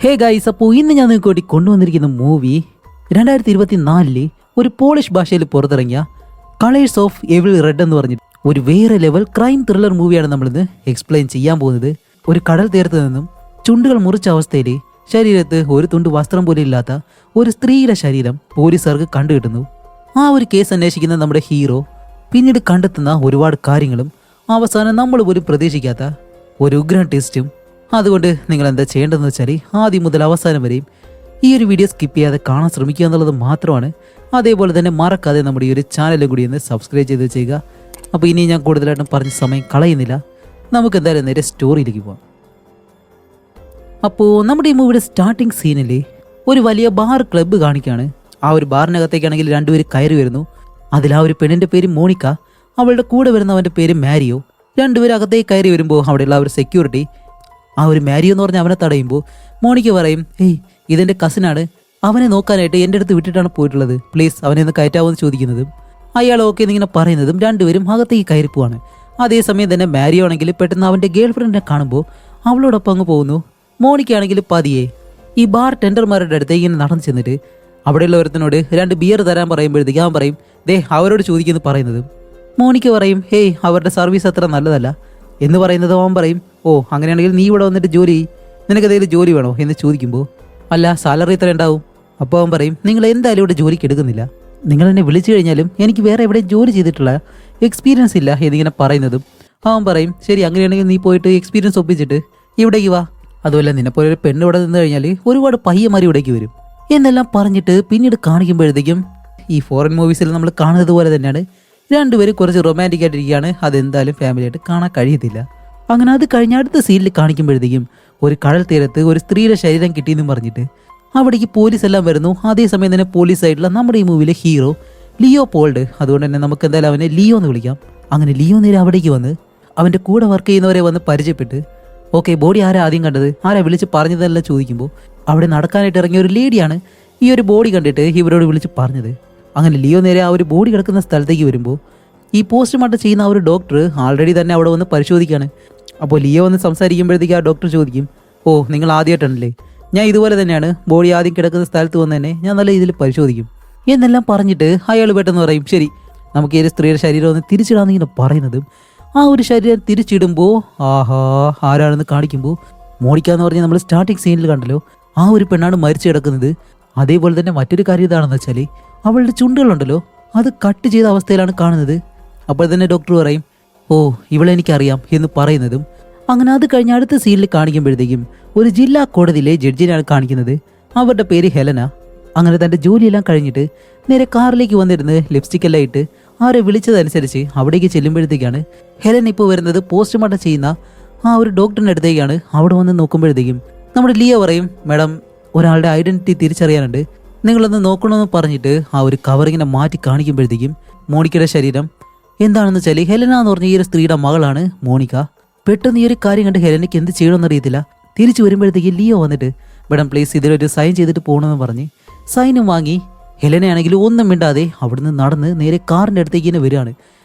Hey guys, അപ്പോൾ ഇന്ന് ഞാൻ നിങ്ങൾക്ക് വേണ്ടി കൊണ്ടുവന്നിരിക്കുന്ന മൂവി 2024 ഒരു പോളിഷ് ഭാഷയിൽ പുറത്തിറങ്ങിയ കളേഴ്സ് ഓഫ് എവിൾ റെഡ് എന്ന് പറഞ്ഞിട്ട് ഒരു വേറെ ലെവൽ ക്രൈം ത്രില്ലർ മൂവിയാണ് നമ്മളിന്ന് എക്സ്പ്ലെയിൻ ചെയ്യാൻ പോകുന്നത്. ഒരു കടൽ തീരത്ത് നിന്നും ചുണ്ടുകൾ മുറിച്ച അവസ്ഥയിൽ ശരീരത്ത് ഒരു തുണ്ട് വസ്ത്രം പോലും ഇല്ലാത്ത ഒരു സ്ത്രീയുടെ ശരീരം പോലീസുകാർക്ക് കണ്ടുകിട്ടുന്നു. ആ ഒരു കേസ് അന്വേഷിക്കുന്ന നമ്മുടെ ഹീറോ പിന്നീട് കണ്ടെത്തുന്ന ഒരുപാട് കാര്യങ്ങളും അവസാനം നമ്മൾ പോലും പ്രതീക്ഷിക്കാത്ത ഒരു ഉഗ്രൻ ടെസ്റ്റും. അതുകൊണ്ട് നിങ്ങൾ എന്താ ചെയ്യേണ്ടതെന്ന് വെച്ചാൽ ആദ്യം മുതൽ അവസാനം വരെയും ഈ ഒരു വീഡിയോ സ്കിപ്പ് ചെയ്യാതെ കാണാൻ ശ്രമിക്കുക എന്നുള്ളത് മാത്രമാണ്. അതേപോലെ തന്നെ മറക്കാതെ നമ്മുടെ ഈ ഒരു ചാനലും കൂടി ഒന്ന് സബ്സ്ക്രൈബ് ചെയ്ത് ചെയ്യുക. അപ്പോൾ ഇനി ഞാൻ കൂടുതലായിട്ടും പറഞ്ഞ സമയം കളയുന്നില്ല, നമുക്ക് എന്തായാലും നേരെ സ്റ്റോറിയിലേക്ക് പോകാം. അപ്പോൾ നമ്മുടെ ഈ മൂവിയുടെ സ്റ്റാർട്ടിങ് സീനിൽ ഒരു വലിയ ബാർ ക്ലബ്ബ് കാണിക്കുകയാണ്. ആ ഒരു ബാറിനകത്തേക്കാണെങ്കിൽ രണ്ടുപേര് കയറി വരുന്നു. അതിൽ ആ ഒരു പെണ്ണിൻ്റെ പേര് മോണിക്ക, അവളുടെ കൂടെ വരുന്നവൻ്റെ പേര് മാരിയോ. രണ്ടുപേരും അകത്തേക്ക് കയറി വരുമ്പോൾ അവിടെയുള്ള ആ ഒരു സെക്യൂരിറ്റി ആ ഒരു മാരിയോ എന്ന് പറഞ്ഞ് അവനെ തടയുമ്പോൾ മോണിക്ക പറയും, ഏയ് ഇതെൻ്റെ കസിനാണ്, അവനെ നോക്കാനായിട്ട് എൻ്റെ അടുത്ത് വിട്ടിട്ടാണ് പോയിട്ടുള്ളത്, പ്ലീസ് അവനെ ഒന്ന് കയറ്റാവെന്ന് ചോദിക്കുന്നതും അയാൾ ഓക്കെ എന്നിങ്ങനെ പറയുന്നതും രണ്ടുപേരും അകത്തേക്ക് കയറി പോവാണ്. അതേസമയം തന്നെ മാരിയോ ആണെങ്കിൽ പെട്ടെന്ന് അവൻ്റെ ഗേൾ ഫ്രണ്ടിനെ കാണുമ്പോൾ അവളോടൊപ്പം അങ്ങ് പോകുന്നു. മോണിക്കയാണെങ്കിൽ പതിയെ ഈ ബാർ ടെൻഡർമാരുടെ അടുത്ത് ഇങ്ങനെ നടന്നു ചെന്നിട്ട് അവിടെയുള്ള ഒരുത്തനോട് 2 ബിയർ തരാൻ പറയുമ്പോഴത്തേക്ക് അവൻ പറയും, ദേ അവരോട് ചോദിക്കുന്നു പറയുന്നതും മോണിക്ക പറയും, ഹേയ് അവരുടെ സർവീസ് അത്ര നല്ലതല്ല എന്ന് പറയുന്നത്. അവൻ പറയും, ഓ അങ്ങനെയാണെങ്കിൽ നീ ഇവിടെ വന്നിട്ട് ജോലി നിനക്ക് എന്തെങ്കിലും ജോലി വേണോ എന്ന് ചോദിക്കുമ്പോൾ അല്ല സാലറി ഇത്ര ഉണ്ടാവും. അപ്പോൾ അവൻ പറയും, നിങ്ങൾ എന്തായാലും ഇവിടെ ജോലിക്ക് എടുക്കുന്നില്ല, നിങ്ങൾ എന്നെ വിളിച്ചു കഴിഞ്ഞാലും എനിക്ക് വേറെ എവിടെയും ജോലി ചെയ്തിട്ടുള്ള എക്സ്പീരിയൻസ് ഇല്ല എന്നിങ്ങനെ പറയുന്നതും അവൻ പറയും, ശരി അങ്ങനെയാണെങ്കിൽ നീ പോയിട്ട് എക്സ്പീരിയൻസ് ഒപ്പിച്ചിട്ട് ഇവിടേക്ക് വാ, അതുമല്ല നിന്നെപ്പോലെ ഒരു പെണ്ണ് ഇവിടെ നിന്ന് കഴിഞ്ഞാൽ ഒരുപാട് പയ്യന്മാർ ഇവിടേക്ക് വരും എന്നെല്ലാം പറഞ്ഞിട്ട് പിന്നീട് കാണിക്കുമ്പോഴത്തേക്കും ഈ ഫോറിൻ മൂവീസിൽ നമ്മൾ കാണുന്നത് പോലെ തന്നെയാണ്. രണ്ടുപേരും കുറച്ച് റൊമാൻറ്റിക് ആയിട്ടിരിക്കുകയാണ്. അതെന്തായാലും ഫാമിലിയായിട്ട് കാണാൻ കഴിയത്തില്ല. അങ്ങനെ അത് കഴിഞ്ഞ അടുത്ത സീനിൽ കാണിക്കുമ്പോഴത്തേക്കും ഒരു കടൽ തീരത്ത് ഒരു സ്ത്രീയുടെ ശരീരം കിട്ടിയെന്നും പറഞ്ഞിട്ട് അവിടേക്ക് പോലീസ് എല്ലാം വരുന്നു. അതേസമയം തന്നെ പോലീസായിട്ടുള്ള നമ്മുടെ ഈ മൂവിയിലെ ഹീറോ ലിയോ പോൾഡ്, അതുകൊണ്ട് തന്നെ നമുക്ക് എന്തായാലും അവനെ ലിയോ എന്ന് വിളിക്കാം. അങ്ങനെ ലിയോ നേരെ അവിടേക്ക് വന്ന് അവൻ്റെ കൂടെ വർക്ക് ചെയ്യുന്നവരെ വന്ന് പരിചയപ്പെട്ട്, ഓക്കെ ബോഡി ആരാ ആദ്യം കണ്ടത്, ആരാ വിളിച്ച് പറഞ്ഞതെല്ലാം ചോദിക്കുമ്പോൾ അവിടെ നടക്കാനായിട്ട് ഇറങ്ങിയ ഒരു ലേഡിയാണ് ഈ ഒരു ബോഡി കണ്ടിട്ട് ഇവരോട് വിളിച്ച് പറഞ്ഞത്. അങ്ങനെ ലിയോ നേരെ ആ ഒരു ബോഡി കിടക്കുന്ന സ്ഥലത്തേക്ക് വരുമ്പോൾ ഈ പോസ്റ്റ്മോർട്ടം ചെയ്യുന്ന ആ ഒരു ഡോക്ടർ ആൾറെഡി തന്നെ അവിടെ വന്ന് പരിശോധിക്കുകയാണ്. അപ്പോൾ ലിയോ വന്ന് സംസാരിക്കുമ്പോഴത്തേക്ക് ആ ഡോക്ടർ ചോദിക്കും, ഓ നിങ്ങൾ ആദ്യമായിട്ടാണല്ലേ, ഞാൻ ഇതുപോലെ തന്നെയാണ്, ബോഡി ആദ്യം കിടക്കുന്ന സ്ഥലത്ത് വന്ന് തന്നെ ഞാൻ നല്ല രീതിയിൽ പരിശോധിക്കും എന്നെല്ലാം പറഞ്ഞിട്ട് അയാൾ പെട്ടെന്ന് പറയും, ശരി നമുക്ക് ഈ ഒരു സ്ത്രീയുടെ ശരീരം ഒന്ന് തിരിച്ചിടാന്നിങ്ങനെ പറയുന്നതും ആ ഒരു ശരീരം തിരിച്ചിടുമ്പോൾ ആഹാ ആരാണെന്ന് കാണിക്കുമ്പോൾ മോണിക്ക എന്ന് പറഞ്ഞാൽ നമ്മൾ സ്റ്റാർട്ടിങ് സീനിൽ കണ്ടല്ലോ, ആ ഒരു പെണ്ണാണ് മരിച്ചു കിടക്കുന്നത്. അതേപോലെ തന്നെ മറ്റൊരു കാര്യം ഇതാണെന്ന് വെച്ചാൽ അവളുടെ ചുണ്ടുകളുണ്ടല്ലോ അത് കട്ട് ചെയ്ത അവസ്ഥയിലാണ് കാണുന്നത്. അപ്പോൾ തന്നെ ഡോക്ടർ പറയും, ഓ ഇവളെനിക്കറിയാം എന്ന് പറയുന്നതും അങ്ങനെ അത് കഴിഞ്ഞ അടുത്ത സീനിൽ കാണിക്കുമ്പോഴത്തേക്കും ഒരു ജില്ലാ കോടതിയിലെ ജഡ്ജിനെയാണ് കാണിക്കുന്നത്. അവരുടെ പേര് ഹെലന. അങ്ങനെ തൻ്റെ ജോലിയെല്ലാം കഴിഞ്ഞിട്ട് നേരെ കാറിലേക്ക് വന്നിരുന്ന് ലിപ്സ്റ്റിക് എല്ലാം ഇട്ട് ആരെ വിളിച്ചതനുസരിച്ച് അവിടേക്ക് ചെല്ലുമ്പോഴത്തേക്കാണ് ഹെലൻ ഇപ്പോൾ വരുന്നത് പോസ്റ്റ്മോർട്ടം ചെയ്യുന്ന ആ ഒരു ഡോക്ടറിൻ്റെ അടുത്തേക്കാണ്. അവിടെ വന്ന് നോക്കുമ്പോഴത്തേക്കും നമ്മുടെ ലിയോ പറയും, മാഡം ഒരാളുടെ ഐഡൻറ്റിറ്റി തിരിച്ചറിയാനുണ്ട്, നിങ്ങളൊന്ന് നോക്കണമെന്ന് പറഞ്ഞിട്ട് ആ ഒരു കവറിങ്ങനെ മാറ്റി കാണിക്കുമ്പോഴത്തേക്കും മോണിക്കയുടെ ശരീരം എന്താണെന്ന് വെച്ചാൽ ഹെലന എന്ന് പറഞ്ഞ ഈ ഒരു സ്ത്രീയുടെ മകളാണ് മോണിക്ക. പെട്ടെന്ന് ഈ ഒരു കാര്യം കണ്ട് ഹെലനയ്ക്ക് എന്ത് ചെയ്യണമെന്ന് അറിയത്തില്ല. തിരിച്ചു വരുമ്പോഴത്തേക്ക് ലിയോ വന്നിട്ട്, മാഡം പ്ലീസ് ഇതിലൊരു സൈൻ ചെയ്തിട്ട് പോകണമെന്ന് പറഞ്ഞ് സൈനും വാങ്ങി ഹെലനയാണെങ്കിൽ ഒന്നും മിണ്ടാതെ അവിടുന്ന് നടന്ന് നേരെ കാറിൻ്റെ അടുത്തേക്ക് തന്നെ വരികയാണ്.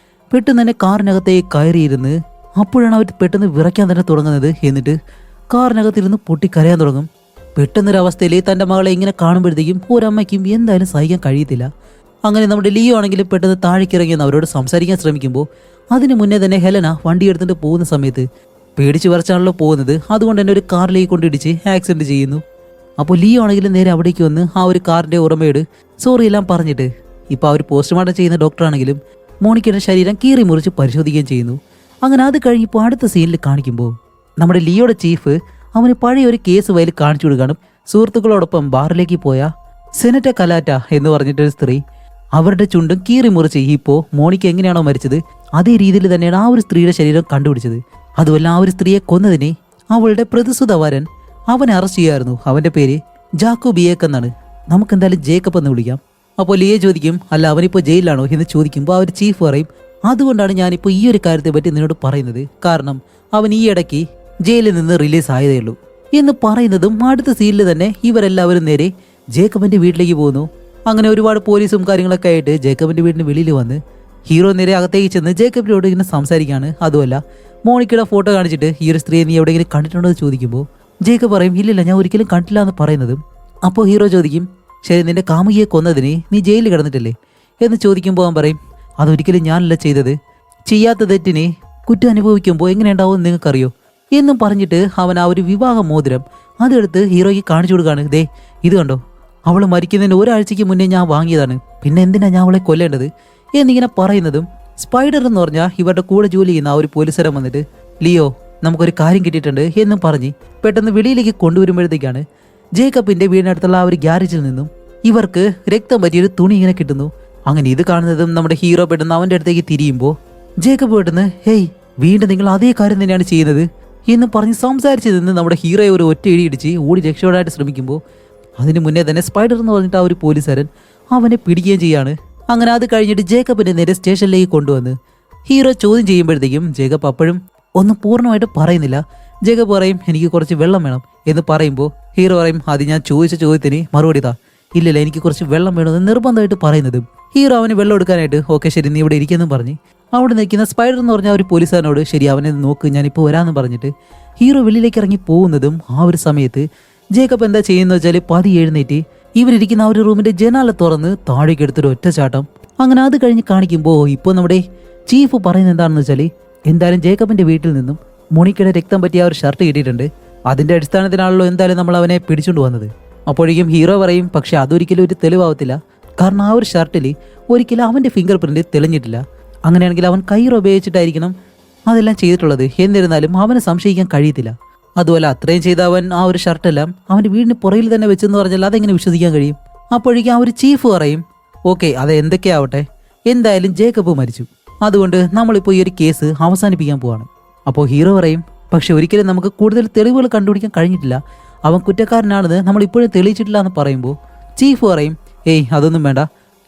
പെട്ടെന്ന് തന്നെ കാറിനകത്തേക്ക് കയറിയിരുന്ന് അപ്പോഴാണ് അവർ പെട്ടെന്ന് വിറയ്ക്കാൻ തന്നെ തുടങ്ങുന്നത്. എന്നിട്ട് കാറിനകത്തിരുന്ന് പൊട്ടിക്കരയാൻ തുടങ്ങും. പെട്ടെന്നൊരവസ്ഥയിൽ തൻ്റെ മകളെ ഇങ്ങനെ കാണുമ്പോഴത്തേക്കും ഒരമ്മയ്ക്കും എന്തായാലും സഹിക്കാൻ കഴിയത്തില്ല. അങ്ങനെ നമ്മുടെ ലിയോ ആണെങ്കിലും പെട്ടെന്ന് താഴേക്കിറങ്ങിയെന്ന് അവരോട് സംസാരിക്കാൻ ശ്രമിക്കുമ്പോൾ അതിന് മുന്നേ തന്നെ ഹെലന വണ്ടി എടുത്തിട്ട് പോകുന്ന സമയത്ത് പേടിച്ച് വരച്ചാണല്ലോ പോകുന്നത്, അതുകൊണ്ട് തന്നെ ഒരു കാറിലേക്ക് കൊണ്ടിടിച്ച് ആക്സിഡൻറ്റ് ചെയ്യുന്നു. അപ്പോൾ ലിയോ ആണെങ്കിലും നേരെ അവിടേക്ക് വന്ന് ആ ഒരു കാറിൻ്റെ ഉടമയോട് സോറി എല്ലാം പറഞ്ഞിട്ട് ഇപ്പോൾ ആ ഒരു പോസ്റ്റ്മോർട്ടം ചെയ്യുന്ന ഡോക്ടറാണെങ്കിലും മോണിക്കയുടെ ശരീരം കീറി മുറിച്ച് പരിശോധിക്കുകയും ചെയ്യുന്നു. അങ്ങനെ അത് കഴിഞ്ഞപ്പോൾ അടുത്ത സീനിൽ കാണിക്കുമ്പോൾ നമ്മുടെ ലിയോയുടെ ചീഫ് അവന് പഴയ ഒരു കേസ് വയൽ കാണിച്ചു കൊടുക്കാനും സുഹൃത്തുക്കളോടൊപ്പം ബാറിലേക്ക് പോയ സെനറ്റ കലാറ്റ എന്ന് പറഞ്ഞിട്ടൊരു സ്ത്രീ അവരുടെ ചുണ്ടും കീറി മുറിച്ച് ഇപ്പോൾ മോണിക്ക എങ്ങനെയാണോ മരിച്ചത് അതേ രീതിയിൽ തന്നെയാണ് ആ ഒരു സ്ത്രീയുടെ ശരീരം കണ്ടുപിടിച്ചത്. അതുമല്ല ആ ഒരു സ്ത്രീയെ കൊന്നതിനെ അവളുടെ പ്രതിസുതവരൻ അവനെ അറസ്റ്റ് ചെയ്യായിരുന്നു. അവൻ്റെ പേര് ജാക്കോ ബിയേക്ക് എന്നാണ്, നമുക്കെന്തായാലും ജേക്കബ് എന്ന് വിളിക്കാം. അപ്പോൾ ലിയെ ചോദിക്കും, അല്ല അവനിപ്പോൾ ജയിലിലാണോ എന്ന് ചോദിക്കുമ്പോൾ ആ ഒരു ചീഫ് പറയും, അതുകൊണ്ടാണ് ഞാനിപ്പോൾ ഈ ഒരു കാര്യത്തെ പറ്റി നിന്നോട് പറയുന്നത്, കാരണം അവൻ ഈ ഇടയ്ക്ക് ജയിലിൽ നിന്ന് റിലീസ് ആയതേ ഉള്ളൂ എന്ന് പറയുന്നതും അടുത്ത സീനിൽ തന്നെ ഇവരെല്ലാവരും നേരെ ജേക്കബിൻ്റെ വീട്ടിലേക്ക് പോകുന്നു. അങ്ങനെ ഒരുപാട് പോലീസും കാര്യങ്ങളൊക്കെ ആയിട്ട് ജേക്കബിൻ്റെ വീടിന് വെളിയിൽ വന്ന് ഹീറോ നേരെ അകത്തേക്ക് ചെന്ന് ജേക്കബിനോട് ഇങ്ങനെ സംസാരിക്കുകയാണ്. അതുമല്ല മോണിക്കയുടെ ഫോട്ടോ കാണിച്ചിട്ട് ഈ ഒരു സ്ത്രീയെ നീ എവിടെയെങ്കിലും കണ്ടിട്ടുണ്ടോ എന്ന് ചോദിക്കുമ്പോൾ ജേക്കബ് പറയും ഇല്ലില്ല ഞാൻ ഒരിക്കലും കണ്ടില്ല എന്ന് പറയുന്നതും അപ്പോൾ ഹീറോ ചോദിക്കും ശരി നിന്റെ കാമുകിയെ കൊന്നതിന് നീ ജയിലിൽ കിടന്നിട്ടില്ലേ എന്ന് ചോദിക്കുമ്പോൾ അവൻ പറയും അതൊരിക്കലും ഞാനല്ല ചെയ്തത്, ചെയ്യാത്ത തെറ്റിനെ കുറ്റം അനുഭവിക്കുമ്പോൾ എങ്ങനെയുണ്ടാവും നിങ്ങൾക്കറിയോ എന്നും പറഞ്ഞിട്ട് അവൻ ആ ഒരു വിവാഹ മോതിരം അതെടുത്ത് ഹീറോയ്ക്ക് കാണിച്ചു കൊടുക്കുകയാണ്. ദേ ഇത് കണ്ടോ, അവൾ മരിക്കുന്നതിന് ഒരാഴ്ചയ്ക്ക് മുന്നേ ഞാൻ വാങ്ങിയതാണ്, പിന്നെ എന്തിനാ ഞാൻ അവളെ കൊല്ലേണ്ടത് എന്നിങ്ങനെ പറയുന്നതും സ്പൈഡർ എന്ന് പറഞ്ഞാൽ ഇവരുടെ കൂടെ ജോലി ചെയ്യുന്ന ആ ഒരു പോലീസുകാരൻ വന്നിട്ട് ലിയോ നമുക്കൊരു കാര്യം കിട്ടിയിട്ടുണ്ട് എന്നും പറഞ്ഞ് പെട്ടെന്ന് വെളിയിലേക്ക് കൊണ്ടുവരുമ്പോഴത്തേക്കാണ് ജേക്കബിന്റെ വീടിനടുത്തുള്ള ആ ഒരു ഗ്യാരേജിൽ നിന്നും ഇവർക്ക് രക്തം പറ്റിയൊരു തുണി ഇങ്ങനെ കിട്ടുന്നു. അങ്ങനെ ഇത് കാണുന്നതും നമ്മുടെ ഹീറോ പെട്ടെന്ന് അവന്റെ അടുത്തേക്ക് തിരിയുമ്പോൾ ജേക്കബ് പെട്ടെന്ന് ഹേയ് വീണ്ടും നിങ്ങൾ അതേ കാര്യം തന്നെയാണ് ചെയ്യുന്നത് എന്ന് പറഞ്ഞ് സംസാരിച്ച് നിന്ന് നമ്മുടെ ഹീറോയെ ഒരു ഒറ്റ ഇടിയിടിച്ച് ഓടി രക്ഷപ്പെടാനായിട്ട് ശ്രമിക്കുമ്പോൾ അതിന് മുന്നേ തന്നെ സ്പൈഡർ എന്ന് പറഞ്ഞിട്ട് ആ ഒരു പോലീസുകാരൻ അവനെ പിടിക്കുകയും ചെയ്യാണ്. അങ്ങനെ അത് കഴിഞ്ഞിട്ട് ജേക്കബിന്റെ നേരെ സ്റ്റേഷനിലേക്ക് കൊണ്ടുവന്ന് ഹീറോ ചോദ്യം ചെയ്യുമ്പോഴത്തേക്കും ജേക്കബ് അപ്പോഴും ഒന്നും പൂർണ്ണമായിട്ട് പറയുന്നില്ല. ജേക്കബ് പറയും എനിക്ക് കുറച്ച് വെള്ളം വേണം എന്ന് പറയുമ്പോൾ ഹീറോ പറയും അത് ഞാൻ ചോദിച്ച ചോദ്യത്തിന് മറുപടി താ. ഇല്ലില്ല എനിക്ക് കുറച്ച് വെള്ളം വേണമെന്ന് നിർബന്ധമായിട്ട് പറയുന്നതും ഹീറോ അവന് വെള്ളം എടുക്കാനായിട്ട് ഓക്കെ ശരി നീ ഇവിടെ ഇരിക്കുമെന്നും പറഞ്ഞ് അവിടെ നിൽക്കുന്ന സ്പൈഡർ എന്ന് പറഞ്ഞ ഒരു പോലീസുകാരനോട് ശരി അവനെ നോക്ക് ഞാനിപ്പോൾ വരാമെന്ന് പറഞ്ഞിട്ട് ഹീറോ വെളിയിലേക്ക് ഇറങ്ങി പോകുന്നതും ആ ഒരു സമയത്ത് ജേക്കബ് എന്താ ചെയ്യുന്നത് വെച്ചാൽ പതി എഴുന്നേറ്റ് ഇവരിയ്ക്കുന്ന ആ ഒരു റൂമിന്റെ ജനാല തുറന്ന് താഴേക്ക് എടുത്തൊരു ഒറ്റച്ചാട്ടം. അങ്ങനെ അത് കഴിഞ്ഞ് കാണിക്കുമ്പോൾ ഇപ്പോൾ നമ്മുടെ ചീഫ് പറയുന്നത് എന്താണെന്ന് വെച്ചാൽ എന്തായാലും ജേക്കബിന്റെ വീട്ടിൽ നിന്നും മോണിക്കയുടെ രക്തം പറ്റിയ ആ ഒരു ഷർട്ട് കിട്ടിയിട്ടുണ്ട്, അതിന്റെ അടിസ്ഥാനത്തിനാണല്ലോ എന്തായാലും നമ്മൾ അവനെ പിടിച്ചുകൊണ്ട് വന്നത്. അപ്പോഴേക്കും ഹീറോ പറയും പക്ഷെ അതൊരിക്കലും ഒരു തെളിവാകത്തില്ല, കാരണം ആ ഒരു ഷർട്ടിൽ ഒരിക്കലും അവന്റെ ഫിംഗർ പ്രിന്റ് തെളിഞ്ഞിട്ടില്ല. അങ്ങനെയാണെങ്കിൽ അവൻ കൈർ ഉപയോഗിച്ചിട്ടായിരിക്കണം അതെല്ലാം ചെയ്തിട്ടുള്ളത്, എന്നിരുന്നാലും അവനെ സംശയിക്കാൻ കഴിയത്തില്ല. അതുപോലെ അത്രയും ചെയ്ത അവൻ ആ ഒരു ഷർട്ടെല്ലാം അവന്റെ വീടിന് പുറകിൽ തന്നെ വെച്ചെന്ന് പറഞ്ഞാൽ അതെങ്ങനെ വിശ്വസിക്കാൻ കഴിയും? അപ്പോഴേക്കും ആ ഒരു ചീഫ് പറയും ഓക്കെ അത് എന്തൊക്കെയാവട്ടെ, എന്തായാലും ജേക്കബ് മരിച്ചു, അതുകൊണ്ട് നമ്മളിപ്പോൾ ഈ ഒരു കേസ് അവസാനിപ്പിക്കാൻ പോവാണ്. അപ്പോൾ ഹീറോ പറയും പക്ഷെ ഒരിക്കലും നമുക്ക് കൂടുതൽ തെളിവുകൾ കണ്ടുപിടിക്കാൻ കഴിഞ്ഞിട്ടില്ല, അവൻ കുറ്റക്കാരനാണെന്ന് നമ്മൾ ഇപ്പോഴും തെളിയിച്ചിട്ടില്ല എന്ന് പറയുമ്പോൾ ചീഫ് പറയും ഏയ് അതൊന്നും വേണ്ട,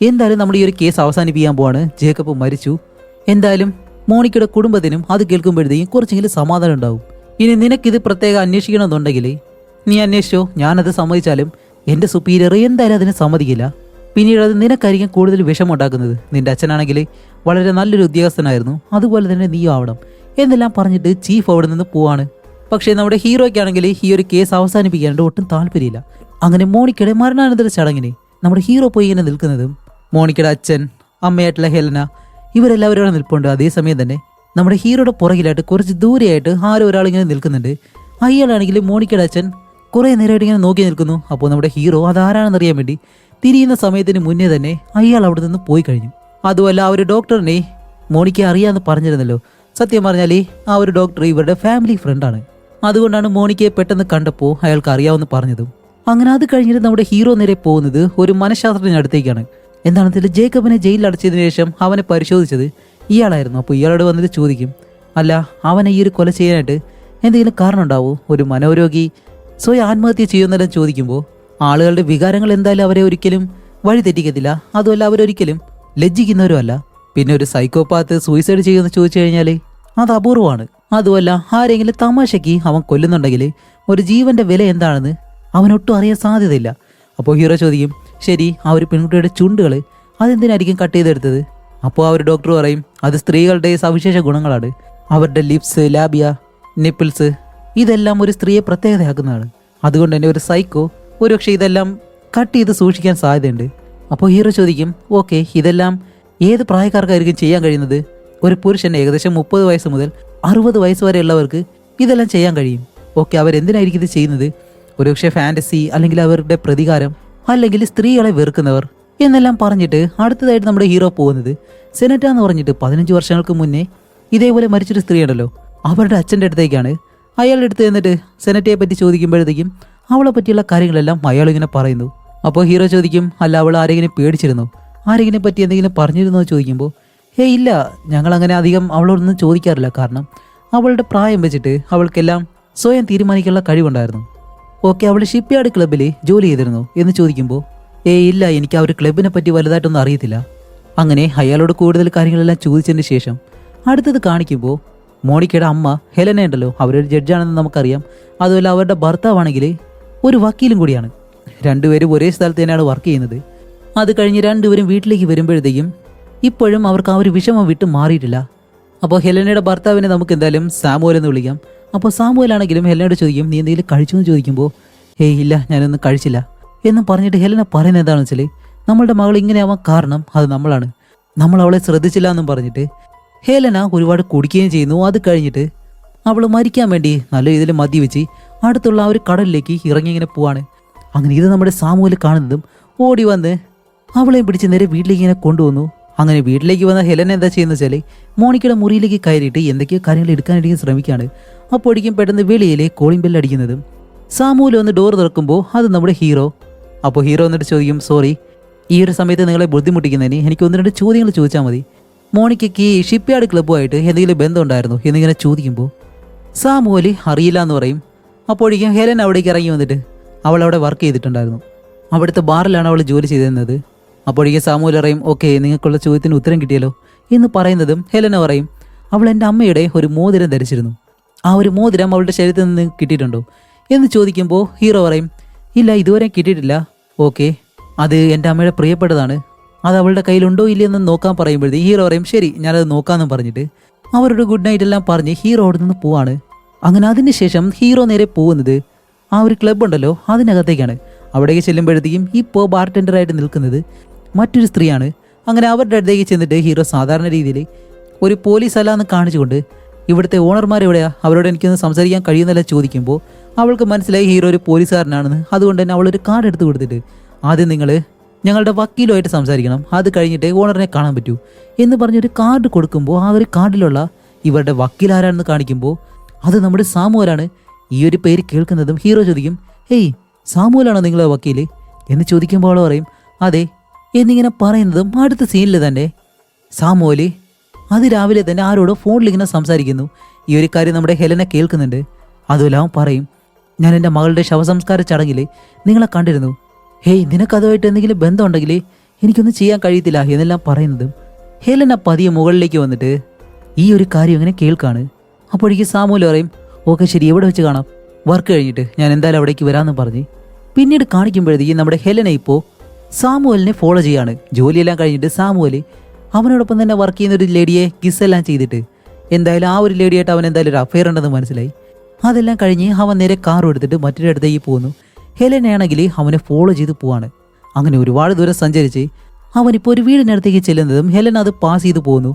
എന്തായാലും നമ്മൾ ഈ ഒരു കേസ് അവസാനിപ്പിക്കാൻ പോവാണ്, ജേക്കബ് മരിച്ചു, എന്തായാലും മോണിക്കയുടെ കുടുംബത്തിനും അത് കേൾക്കുമ്പോഴത്തേക്കും കുറച്ചെങ്കിലും സമാധാനം ഉണ്ടാവും. ഇനി നിനക്കിത് പ്രത്യേകം അന്വേഷിക്കണമെന്നുണ്ടെങ്കിൽ നീ അന്വേഷിച്ചോ, ഞാനത് സമ്മതിച്ചാലും എൻ്റെ സുപ്പീരിയർ എന്തായാലും അതിന് സമ്മതിക്കില്ല, പിന്നീട് അത് നിനക്കായിരിക്കും കൂടുതൽ വിഷമുണ്ടാക്കുന്നത്, നിന്റെ അച്ഛനാണെങ്കിൽ വളരെ നല്ലൊരു ഉദ്യോഗസ്ഥനായിരുന്നു, അതുപോലെ തന്നെ നീ ആവണം എന്നെല്ലാം പറഞ്ഞിട്ട് ചീഫ് അവിടെ നിന്ന് പോവാണ്. പക്ഷേ നമ്മുടെ ഹീറോയ്ക്കാണെങ്കിൽ ഈ ഒരു കേസ് അവസാനിപ്പിക്കാനായിട്ട് ഒട്ടും താല്പര്യമില്ല. അങ്ങനെ മോണിക്കയുടെ മരണാനന്തര ചടങ്ങിന് നമ്മുടെ ഹീറോ പോയി ഇങ്ങനെ നിൽക്കുന്നതും മോണിക്കയുടെ അച്ഛൻ അമ്മയായിട്ടുള്ള ഹെലന ഇവരെല്ലാവരും അവിടെ നിൽപ്പുണ്ട്. അതേസമയം തന്നെ നമ്മുടെ ഹീറോയുടെ പുറകിലായിട്ട് കുറച്ച് ദൂരെയായിട്ട് ആരോ ഒരാളിങ്ങനെ നിൽക്കുന്നുണ്ട്. അയാളാണെങ്കിൽ മോണിക്കയുടെ അച്ഛൻ കുറേ നേരമായിട്ട് ഇങ്ങനെ നോക്കി നിൽക്കുന്നു. അപ്പോൾ നമ്മുടെ ഹീറോ അതാരാണെന്നറിയാൻ വേണ്ടി തിരിയുന്ന സമയത്തിന് മുന്നേ തന്നെ അയാൾ അവിടെ നിന്ന് പോയി കഴിഞ്ഞു. അതുമല്ല ആ ഒരു ഡോക്ടറിനെ മോണിക്ക അറിയാമെന്ന് പറഞ്ഞിരുന്നല്ലോ, സത്യം പറഞ്ഞാൽ ആ ഒരു ഡോക്ടർ ഇവരുടെ ഫാമിലി ഫ്രണ്ടാണ്, അതുകൊണ്ടാണ് മോണിക്കയെ പെട്ടെന്ന് കണ്ടപ്പോൾ അയാൾക്ക് അറിയാമെന്ന് പറഞ്ഞതും. അങ്ങനെ അത് കഴിഞ്ഞിട്ട് നമ്മുടെ ഹീറോ നേരെ പോകുന്നത് ഒരു മനഃശാസ്ത്രജ്ഞടുത്തേക്കാണ്. എന്താണെന്ന് വെച്ചാൽ ജേക്കബിനെ ജയിലിൽ അടച്ചതിന് ശേഷം അവനെ പരിശോധിച്ചത് ഇയാളായിരുന്നു. അപ്പോൾ ഇയാളോട് വന്നിട്ട് ചോദിക്കും അല്ല അവനെ ഈ ഒരു കൊല ചെയ്യാനായിട്ട് എന്തെങ്കിലും കാരണം ഉണ്ടാവോ, ഒരു മനോരോഗി സ്വയം ആത്മഹത്യ ചെയ്യുമെന്നെല്ലാം ചോദിക്കുമ്പോൾ ആളുകളുടെ വികാരങ്ങൾ എന്തായാലും അവരെ ഒരിക്കലും വഴി തെറ്റിക്കത്തില്ല, അതുമല്ല അവരൊരിക്കലും ലജ്ജിക്കുന്നവരും അല്ല. പിന്നെ ഒരു സൈക്കോപാത്ത് സൂയിസൈഡ് ചെയ്യുമെന്ന് ചോദിച്ചു കഴിഞ്ഞാൽ അത് അപൂർവമാണ്. അതുമല്ല ആരെങ്കിലും തമാശയ്ക്ക് അവൻ കൊല്ലുന്നുണ്ടെങ്കിൽ ഒരു ജീവന്റെ വില എന്താണെന്ന് അവനൊട്ടും അറിയാൻ സാധ്യതയില്ല. അപ്പോൾ ഹീറോ ചോദിക്കും ശരി ആ ഒരു പെൺകുട്ടിയുടെ ചുണ്ടുകൾ അതെന്തിനായിരിക്കും കട്ട് ചെയ്തെടുത്തത്? അപ്പോൾ ആ ഒരു ഡോക്ടർ പറയും അത് സ്ത്രീകളുടെ സവിശേഷ ഗുണങ്ങളാണ്, അവരുടെ ലിപ്സ്, ലാബിയ, നിപ്പിൾസ് ഇതെല്ലാം ഒരു സ്ത്രീയെ പ്രത്യേകതയാക്കുന്നതാണ്, അതുകൊണ്ട് തന്നെ ഒരു സൈക്കോ ഒരുപക്ഷെ ഇതെല്ലാം കട്ട് ചെയ്ത് സൂക്ഷിക്കാൻ സാധ്യതയുണ്ട്. അപ്പോൾ ഹീറോ ചോദിക്കും ഓക്കെ ഇതെല്ലാം ഏത് പ്രായക്കാർക്കായിരിക്കും ചെയ്യാൻ കഴിയുന്നത്? ഒരു പുരുഷൻ ഏകദേശം 30 വയസ്സ് മുതൽ 60 വയസ്സ് വരെയുള്ളവർക്ക് ഇതെല്ലാം ചെയ്യാൻ കഴിയും. ഓക്കെ അവരെന്തിനായിരിക്കും ഇത് ചെയ്യുന്നത്? ഒരുപക്ഷെ ഫാൻറ്റസി, അല്ലെങ്കിൽ അവരുടെ പ്രതികാരം, അല്ലെങ്കിൽ സ്ത്രീകളെ വെറുക്കുന്നവർ എന്നെല്ലാം പറഞ്ഞിട്ട് അടുത്തതായിട്ട് നമ്മുടെ ഹീറോ പോകുന്നത് സെനറ്റ എന്ന് പറഞ്ഞിട്ട് 15 വർഷങ്ങൾക്ക് മുന്നേ ഇതേപോലെ മരിച്ചൊരു സ്ത്രീ ഉണ്ടല്ലോ അവരുടെ അച്ഛൻ്റെ അടുത്തേക്കാണ്. അയാളുടെ അടുത്ത് എന്നിട്ട് സെനറ്റയെ പറ്റി ചോദിക്കുമ്പോഴത്തേക്കും അവളെ പറ്റിയുള്ള കാര്യങ്ങളെല്ലാം അയാളിങ്ങനെ പറയുന്നു. അപ്പോൾ ഹീറോ ചോദിക്കും അല്ല അവൾ ആരെങ്കിലും പേടിച്ചിരുന്നോ, ആരെങ്കിലും പറ്റി എന്തെങ്കിലും പറഞ്ഞിരുന്നോ ചോദിക്കുമ്പോൾ ഇല്ല ഞങ്ങളങ്ങനെ അധികം അവളോടൊന്നും ചോദിക്കാറില്ല, കാരണം അവളുടെ പ്രായം വെച്ചിട്ട് അവൾക്കെല്ലാം സ്വയം തീരുമാനിക്കാനുള്ള കഴിവുണ്ടായിരുന്നു. ഓക്കെ അവൾ ഷിപ്പ് യാർഡ് ക്ലബ്ബിൽ ജോലി ചെയ്തിരുന്നു എന്ന് ചോദിക്കുമ്പോൾ ഇല്ല എനിക്ക് ആ ഒരു ക്ലബിനെ പറ്റി വലുതായിട്ടൊന്നും അറിയത്തില്ല. അങ്ങനെ അയാളോട് കൂടുതൽ കാര്യങ്ങളെല്ലാം ചോദിച്ചതിന് ശേഷം അടുത്തത് കാണിക്കുമ്പോൾ മോണിക്കയുടെ അമ്മ ഹെലന ഉണ്ടല്ലോ അവരൊരു ജഡ്ജാണെന്ന് നമുക്കറിയാം, അതുപോലെ അവരുടെ ഭർത്താവാണെങ്കിൽ ഒരു വക്കീലും കൂടിയാണ്. രണ്ടുപേരും ഒരേ സ്ഥലത്ത് തന്നെയാണ് വർക്ക് ചെയ്യുന്നത്. അത് കഴിഞ്ഞ് രണ്ടുപേരും വീട്ടിലേക്ക് വരുമ്പോഴത്തേക്കും ഇപ്പോഴും അവർക്ക് ആ ഒരു വിഷമം വിട്ട് മാറിയിട്ടില്ല. അപ്പോൾ ഹെലനയുടെ ഭർത്താവിനെ നമുക്ക് എന്തായാലും സാമുവൽ എന്ന് വിളിക്കാം. അപ്പോൾ സാമുവലാണെങ്കിലും ഹെലനോട് ചോദിക്കും നീ എന്തെങ്കിലും കഴിച്ചു എന്ന് ചോദിക്കുമ്പോൾ ഹേയ് ഇല്ല ഞാനൊന്നും കഴിച്ചില്ല എന്നും പറഞ്ഞിട്ട് ഹെലന പറയുന്നത് എന്താണെന്ന് വെച്ചാൽ നമ്മളുടെ മകൾ ഇങ്ങനെ ആവാൻ കാരണം അത് നമ്മളാണ്, നമ്മൾ അവളെ ശ്രദ്ധിച്ചില്ല എന്നും പറഞ്ഞിട്ട് ഹെലന ഒരുപാട് കുടിക്കുകയും ചെയ്യുന്നു. അത് കഴിഞ്ഞിട്ട് അവൾ മരിക്കാൻ വേണ്ടി നല്ല രീതിയിൽ മദ്യവെച്ച് അടുത്തുള്ള ആ ഒരു കടലിലേക്ക് ഇറങ്ങി ഇങ്ങനെ പോവാണ്. അങ്ങനെ ഇത് നമ്മുടെ സാമുവൽ കാണുന്നതും ഓടി വന്ന് അവളെയും പിടിച്ച് നേരെ വീട്ടിലേക്ക് ഇങ്ങനെ കൊണ്ടുവന്നു. അങ്ങനെ വീട്ടിലേക്ക് വന്ന ഹെലന എന്താ ചെയ്യുന്നത് വെച്ചാൽ മോണിക്കയുടെ മുറിയിലേക്ക് കയറിയിട്ട് എന്തൊക്കെയോ കാര്യങ്ങൾ എടുക്കാനായിട്ട് ശ്രമിക്കുകയാണ്. അപ്പോഴേക്കും പെട്ടെന്ന് വെളിയിലെ കോളിംഗ് ബെല്ല് അടിക്കുന്നതും സാമുവൽ വന്ന് ഡോർ തുറക്കുമ്പോൾ അത് നമ്മുടെ ഹീറോ. അപ്പോൾ ഹീറോ എന്നിട്ട് ചോദിക്കും സോറി, ഈ ഒരു സമയത്ത് നിങ്ങളെ ബുദ്ധിമുട്ടിക്കുന്നതിന് എനിക്ക് 1-2 ചോദ്യങ്ങൾ ചോദിച്ചാൽ മതി. മോണിക്കയ്ക്ക് ഈ ഷിപ്പ്യാർഡ് ക്ലബ്ബുമായിട്ട് എന്തെങ്കിലും ബന്ധമുണ്ടായിരുന്നു എന്നിങ്ങനെ ചോദിക്കുമ്പോൾ സാമുവൽ അറിയില്ല എന്ന് പറയും. അപ്പോഴേക്കും ഹെലൻ അവിടേക്ക് ഇറങ്ങി വന്നിട്ട് അവൾ അവിടെ വർക്ക് ചെയ്തിട്ടുണ്ടായിരുന്നു, അവിടുത്തെ ബാറിലാണ് അവൾ ജോലി ചെയ്തിരുന്നത്. അപ്പോഴേക്കും സാമുവൽ പറയും ഓക്കെ നിങ്ങൾക്കുള്ള ചോദ്യത്തിന് ഉത്തരം കിട്ടിയല്ലോ എന്ന് പറയുന്നതും ഹെലന പറയും അവൾ എൻ്റെ അമ്മയുടെ ഒരു മോതിരം ധരിച്ചിരുന്നു, ആ ഒരു മോതിരം അവളുടെ ശരീരത്തിൽ നിന്ന് കിട്ടിയിട്ടുണ്ടോ എന്ന് ചോദിക്കുമ്പോൾ ഹീറോ പറയും ഇല്ല ഇതുവരെ കിട്ടിയിട്ടില്ല. ഓക്കെ അത് എൻ്റെ അമ്മയുടെ പ്രിയപ്പെട്ടതാണ്, അത് അവളുടെ കയ്യിലുണ്ടോ ഇല്ലയെന്ന് നോക്കാൻ പറയുമ്പോഴത്തേക്ക് ഹീറോ പറയും ശരി ഞാനത് നോക്കാമെന്നും പറഞ്ഞിട്ട് അവരുടെ ഗുഡ് നൈറ്റ് എല്ലാം പറഞ്ഞ് ഹീറോ അവിടെ നിന്ന് പോവാണ്. അങ്ങനെ അതിന് ശേഷം ഹീറോ നേരെ പോകുന്നത് ആ ഒരു ക്ലബ്ബ് ഉണ്ടല്ലോ അതിനകത്തേക്കാണ്. അവിടേക്ക് ചെല്ലുമ്പോഴത്തേക്കും ഇപ്പോൾ ബാർടെൻഡറായിട്ട് നിൽക്കുന്നത് മറ്റൊരു സ്ത്രീയാണ്. അങ്ങനെ അവരുടെ അടുത്തേക്ക് ചെന്നിട്ട് ഹീറോ സാധാരണ രീതിയിൽ ഒരു പോലീസ് അല്ല എന്ന് കാണിച്ചുകൊണ്ട് ഇവിടുത്തെ ഓണർമാർ എവിടെയാ അവരോട് എനിക്കൊന്ന് സംസാരിക്കാൻ കഴിയുന്നില്ല ചോദിക്കുമ്പോൾ അവൾക്ക് മനസ്സിലായി ഹീറോ ഒരു പോലീസുകാരനാണെന്ന്. അതുകൊണ്ട് തന്നെ അവളൊരു കാർഡ് എടുത്ത് കൊടുത്തിട്ട് ആദ്യം നിങ്ങൾ ഞങ്ങളുടെ വക്കീലുമായിട്ട് സംസാരിക്കണം, അത് കഴിഞ്ഞിട്ട് ഓണറിനെ കാണാൻ പറ്റൂ എന്ന് പറഞ്ഞൊരു കാർഡ് കൊടുക്കുമ്പോൾ ആ ഒരു കാർഡിലുള്ള ഇവരുടെ വക്കീൽ ആരാണെന്ന് കാണിക്കുമ്പോൾ അത് നമ്മുടെ സാമുവലാണ്. ഈ ഒരു പേര് കേൾക്കുന്നതും ഹീറോ ചോദിക്കും ഹേയ് സാമുവലാണോ നിങ്ങളെ വക്കീല് എന്ന് ചോദിക്കുമ്പോൾ അവൾ പറയും അതെ എന്നിങ്ങനെ പറയുന്നതും അടുത്ത സീനിൽ തന്നെ സാമുവല് അതിരാവിലെ തന്നെ ആരോടോ ഫോണിൽ ഇങ്ങനെ സംസാരിക്കുന്നു. ഈ ഒരു കാര്യം നമ്മുടെ ഹെലന കേൾക്കുന്നുണ്ട്. അതുമല്ല അവൻ പറയും ഞാൻ എൻ്റെ മകളുടെ ശവസംസ്കാര ചടങ്ങിൽ നിങ്ങളെ കണ്ടിരുന്നു, ഹേയ് നിനക്കതുമായിട്ട് എന്തെങ്കിലും ബന്ധമുണ്ടെങ്കിൽ എനിക്കൊന്നും ചെയ്യാൻ കഴിയത്തില്ല എന്നെല്ലാം പറയുന്നതും ഹെലന പതിയെ മുകളിലേക്ക് വന്നിട്ട് ഈ ഒരു കാര്യം ഇങ്ങനെ കേൾക്കാണ്. അപ്പോഴേക്ക് സാമുവൽ പറയും ഓക്കെ ശരി എവിടെ വെച്ച് കാണാം, വർക്ക് കഴിഞ്ഞിട്ട് ഞാൻ എന്തായാലും അവിടേക്ക് വരാമെന്ന് പറഞ്ഞ് പിന്നീട് കാണിക്കുമ്പോഴത്തേക്കും നമ്മുടെ ഹെലന ഇപ്പോൾ സാമുവലിനെ ഫോളോ ചെയ്യാണ്. ജോലിയെല്ലാം കഴിഞ്ഞിട്ട് സാമുവൽ അവനോടൊപ്പം തന്നെ വർക്ക് ചെയ്യുന്ന ഒരു ലേഡിയെ കിസ്സെല്ലാം ചെയ്തിട്ട് എന്തായാലും ആ ഒരു ലേഡിയായിട്ട് അവൻ എന്തായാലും ഒരു അഫെയർ ഉണ്ടെന്ന് മനസ്സിലായി. അതെല്ലാം കഴിഞ്ഞ് അവൻ നേരെ കാറും എടുത്തിട്ട് മറ്റൊരു അടുത്തേക്ക് പോകുന്നു. ഹെലനയാണെങ്കിൽ അവനെ ഫോളോ ചെയ്ത് പോവാണ്. അങ്ങനെ ഒരുപാട് ദൂരം സഞ്ചരിച്ച് അവനിപ്പോൾ ഒരു വീടിനടുത്തേക്ക് ചെല്ലുന്നതും ഹെലൻ അത് പാസ് ചെയ്ത് പോകുന്നു.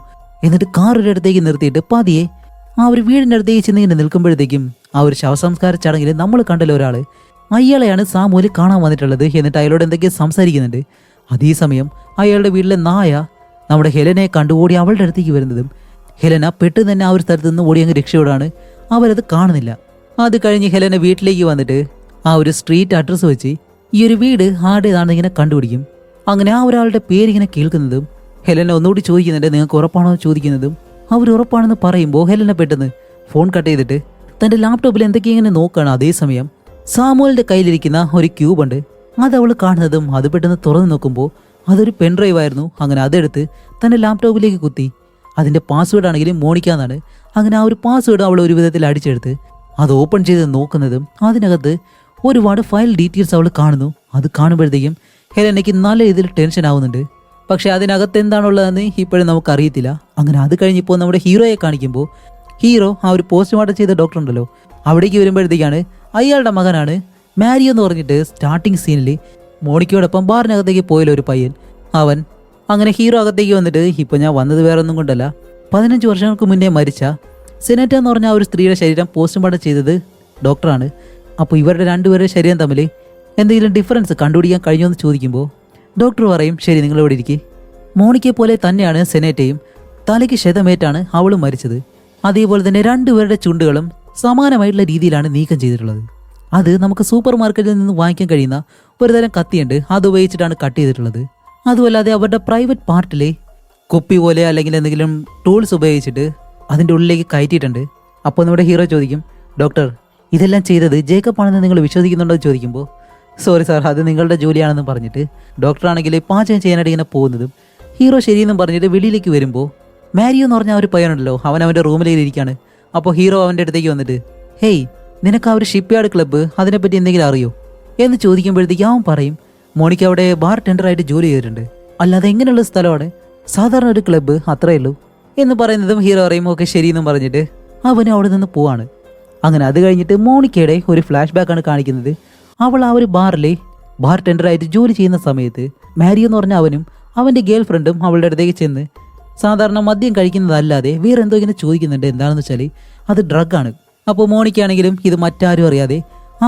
എന്നിട്ട് കാർ ഒരു അടുത്തേക്ക് നിർത്തിയിട്ട് പതിയെ ആ ഒരു വീടിൻ്റെ അടുത്തേക്ക് ചെന്ന് ഇങ്ങനെ നിൽക്കുമ്പോഴത്തേക്കും ആ ഒരു ശവസംസ്കാര ചടങ്ങിൽ നമ്മൾ കണ്ടല്ലോ ഒരാൾ, അയാളെയാണ് സാമുവൽ കാണാൻ വന്നിട്ടുള്ളത്. എന്നിട്ട് അയാളോട് എന്തൊക്കെയോ സംസാരിക്കുന്നുണ്ട്. അതേസമയം അയാളുടെ വീട്ടിലെ നായ നമ്മുടെ ഹെലനയെ കണ്ടുകൂടി അവളുടെ അടുത്തേക്ക് വരുന്നതും ഹെലന പെട്ടെന്ന് തന്നെ ആ ഒരു സ്ഥലത്ത് നിന്ന് ഓടി അങ്ങ് രക്ഷയോടാണ്. അവരത് കാണുന്നില്ല. അത് കഴിഞ്ഞ് ഹെലന വീട്ടിലേക്ക് വന്നിട്ട് ആ ഒരു സ്ട്രീറ്റ് അഡ്രസ്സ് വെച്ച് ഈ ഒരു വീട് ആരുടേതാണെന്ന് ഇങ്ങനെ കണ്ടുപിടിക്കും. അങ്ങനെ ആ ഒരാളുടെ പേരിങ്ങനെ കേൾക്കുന്നതും ഹെലന ഒന്നുകൂടി ചോദിക്കുന്നുണ്ട് നിങ്ങൾക്ക് ഉറപ്പാണോ ചോദിക്കുന്നതും അവർ ഉറപ്പാണെന്ന് പറയുമ്പോൾ ഹെലന പെട്ടെന്ന് ഫോൺ കട്ട് ചെയ്തിട്ട് തൻ്റെ ലാപ്ടോപ്പിൽ എന്തൊക്കെയോ ഇങ്ങനെ നോക്കുകയാണ്. അതേസമയം സാമുവലിൻ്റെ കയ്യിലിരിക്കുന്ന ഒരു ക്യൂബുണ്ട്, അത് അവൾ കാണുന്നതും അത് പെട്ടെന്ന് തുറന്നു നോക്കുമ്പോൾ അതൊരു പെൻഡ്രൈവ് ആയിരുന്നു. അങ്ങനെ അതെടുത്ത് തൻ്റെ ലാപ്ടോപ്പിലേക്ക് കുത്തി അതിൻ്റെ പാസ്വേഡ് ആണെങ്കിലും മോണിക്കാന്നാണ്. അങ്ങനെ ആ ഒരു പാസ്വേഡ് അവൾ ഒരു വിധത്തിൽ അടിച്ചെടുത്ത് അത് ഓപ്പൺ ചെയ്ത് നോക്കുന്നതും അതിനകത്ത് ഒരുപാട് ഫയൽ ഡീറ്റെയിൽസ് അവൾ കാണുന്നു. അത് കാണുമ്പോഴത്തേക്കും ഹെലനയ്ക്ക് നല്ല രീതിയിൽ ടെൻഷൻ ആവുന്നുണ്ട്. പക്ഷെ അതിനകത്ത് എന്താണുള്ളതെന്ന് ഇപ്പോഴും നമുക്ക് അറിയത്തില്ല. അങ്ങനെ അത് കഴിഞ്ഞിപ്പോൾ നമ്മുടെ ഹീറോയെ കാണിക്കുമ്പോൾ ഹീറോ ആ ഒരു പോസ്റ്റ്മോർട്ടം ചെയ്ത ഡോക്ടർ ഉണ്ടല്ലോ അവിടേക്ക് വരുമ്പോഴത്തേക്കാണ് അയാളുടെ മകനാണ് മാരിയോ എന്ന് പറഞ്ഞിട്ട് സ്റ്റാർട്ടിങ് സീനിൽ മോണിക്കയോടൊപ്പം ബാറിനകത്തേക്ക് പോയല്ലോ ഒരു പയ്യൻ അവൻ. അങ്ങനെ ഹീറോ അകത്തേക്ക് വന്നിട്ട് ഇപ്പോൾ ഞാൻ വന്നത് വേറെ ഒന്നും കൊണ്ടല്ല, 15 വർഷങ്ങൾക്ക് മുന്നേ മരിച്ച സെനറ്റ എന്ന് പറഞ്ഞ ആ ഒരു സ്ത്രീയുടെ ശരീരം പോസ്റ്റ്മോർട്ടം ചെയ്തത് ഡോക്ടറാണ്. അപ്പോൾ ഇവരുടെ രണ്ടുപേരുടെ ശരീരം തമ്മിൽ എന്തെങ്കിലും ഡിഫറൻസ് കണ്ടുപിടിക്കാൻ കഴിഞ്ഞോ എന്ന് ചോദിക്കുമ്പോൾ ഡോക്ടർ പറയും ശരി നിങ്ങൾ ഇവിടെ ഇരിക്കുക, മോണിക്കയെ പോലെ തന്നെയാണ് സെനറ്റയും, തലയ്ക്ക് ക്ഷതമേറ്റാണ് അവളും മരിച്ചത്. അതേപോലെ തന്നെ രണ്ടുപേരുടെ ചുണ്ടുകളും സമാനമായിട്ടുള്ള രീതിയിലാണ് നീക്കം ചെയ്തിട്ടുള്ളത്. അത് നമുക്ക് സൂപ്പർ മാർക്കറ്റിൽ നിന്ന് വാങ്ങിക്കാൻ കഴിയുന്ന ഒരുതരം കത്തിയുണ്ട്, അത് ഉപയോഗിച്ചിട്ടാണ് കട്ട് ചെയ്തിട്ടുള്ളത്. അതുമല്ലാതെ അവരുടെ പ്രൈവറ്റ് പാർട്ടിലെ കുപ്പി പോലെ അല്ലെങ്കിൽ എന്തെങ്കിലും ടൂൾസ് ഉപയോഗിച്ചിട്ട് അതിൻ്റെ ഉള്ളിലേക്ക് കയറ്റിയിട്ടുണ്ട്. അപ്പോൾ നമ്മുടെ ഹീറോ ചോദിക്കും ഡോക്ടർ ഇതെല്ലാം ചെയ്തത് ജേക്കബ് ആണെന്ന് നിങ്ങൾ വിശ്വസിക്കുന്നുണ്ടോ എന്ന് ചോദിക്കുമ്പോൾ സോറി സാർ അത് നിങ്ങളുടെ ജോലിയാണെന്ന് പറഞ്ഞിട്ട് ഡോക്ടറാണെങ്കിൽ പാചകം ചെയ്യാനായിട്ട് ഇങ്ങനെ പോകുന്നതും ഹീറോ ശരിയെന്നും പറഞ്ഞിട്ട് വെളിയിലേക്ക് വരുമ്പോൾ മാരിയോ എന്ന് പറഞ്ഞ ആ ഒരു പയ്യനുണ്ടല്ലോ അവൻ അവൻ്റെ റൂമിലേക്ക് ഇരിക്കുകയാണ്. അപ്പോൾ ഹീറോ അവൻ്റെ അടുത്തേക്ക് വന്നിട്ട് ഹേയ് നിനക്ക് ആ ഒരു ഷിപ്പ്യാർഡ് ക്ലബ്ബ് അതിനെപ്പറ്റി എന്തെങ്കിലും അറിയോ എന്ന് ചോദിക്കുമ്പോഴത്തേക്ക് അവൻ പറയും മോണിക്ക അവിടെ ബാർ ടെൻഡറായിട്ട് ജോലി ചെയ്തിട്ടുണ്ട്, അല്ലാതെ എങ്ങനെയുള്ള സ്ഥലമാണ്, സാധാരണ ഒരു ക്ലബ്ബ് അത്രയേ ഉള്ളൂ എന്ന് പറയുന്നതും ഹീറോ പറയും ഓക്കെ ശരിയെന്നും പറഞ്ഞിട്ട് അവന് അവിടെ നിന്ന് പോവാണ്. അങ്ങനെ അത് കഴിഞ്ഞിട്ട് മോണിക്കയുടെ ഒരു ഫ്ലാഷ് ബാക്കാണ് കാണിക്കുന്നത്. അവൾ ആ ഒരു ബാറിലെ ബാർ ടെൻഡറായിട്ട് ജോലി ചെയ്യുന്ന സമയത്ത് മാരി എന്ന് പറഞ്ഞ അവനും അവൻ്റെ ഗേൾ ഫ്രണ്ടും അവളുടെ അടുത്തേക്ക് ചെന്ന് സാധാരണ മദ്യം കഴിക്കുന്നതല്ലാതെ വേറെ എന്തോ ഇങ്ങനെ ചോദിക്കുന്നുണ്ട്. എന്താണെന്ന് വെച്ചാൽ അത് ഡ്രഗാണ്. അപ്പോൾ മോണിക്കാണെങ്കിലും ഇത് മറ്റാരും അറിയാതെ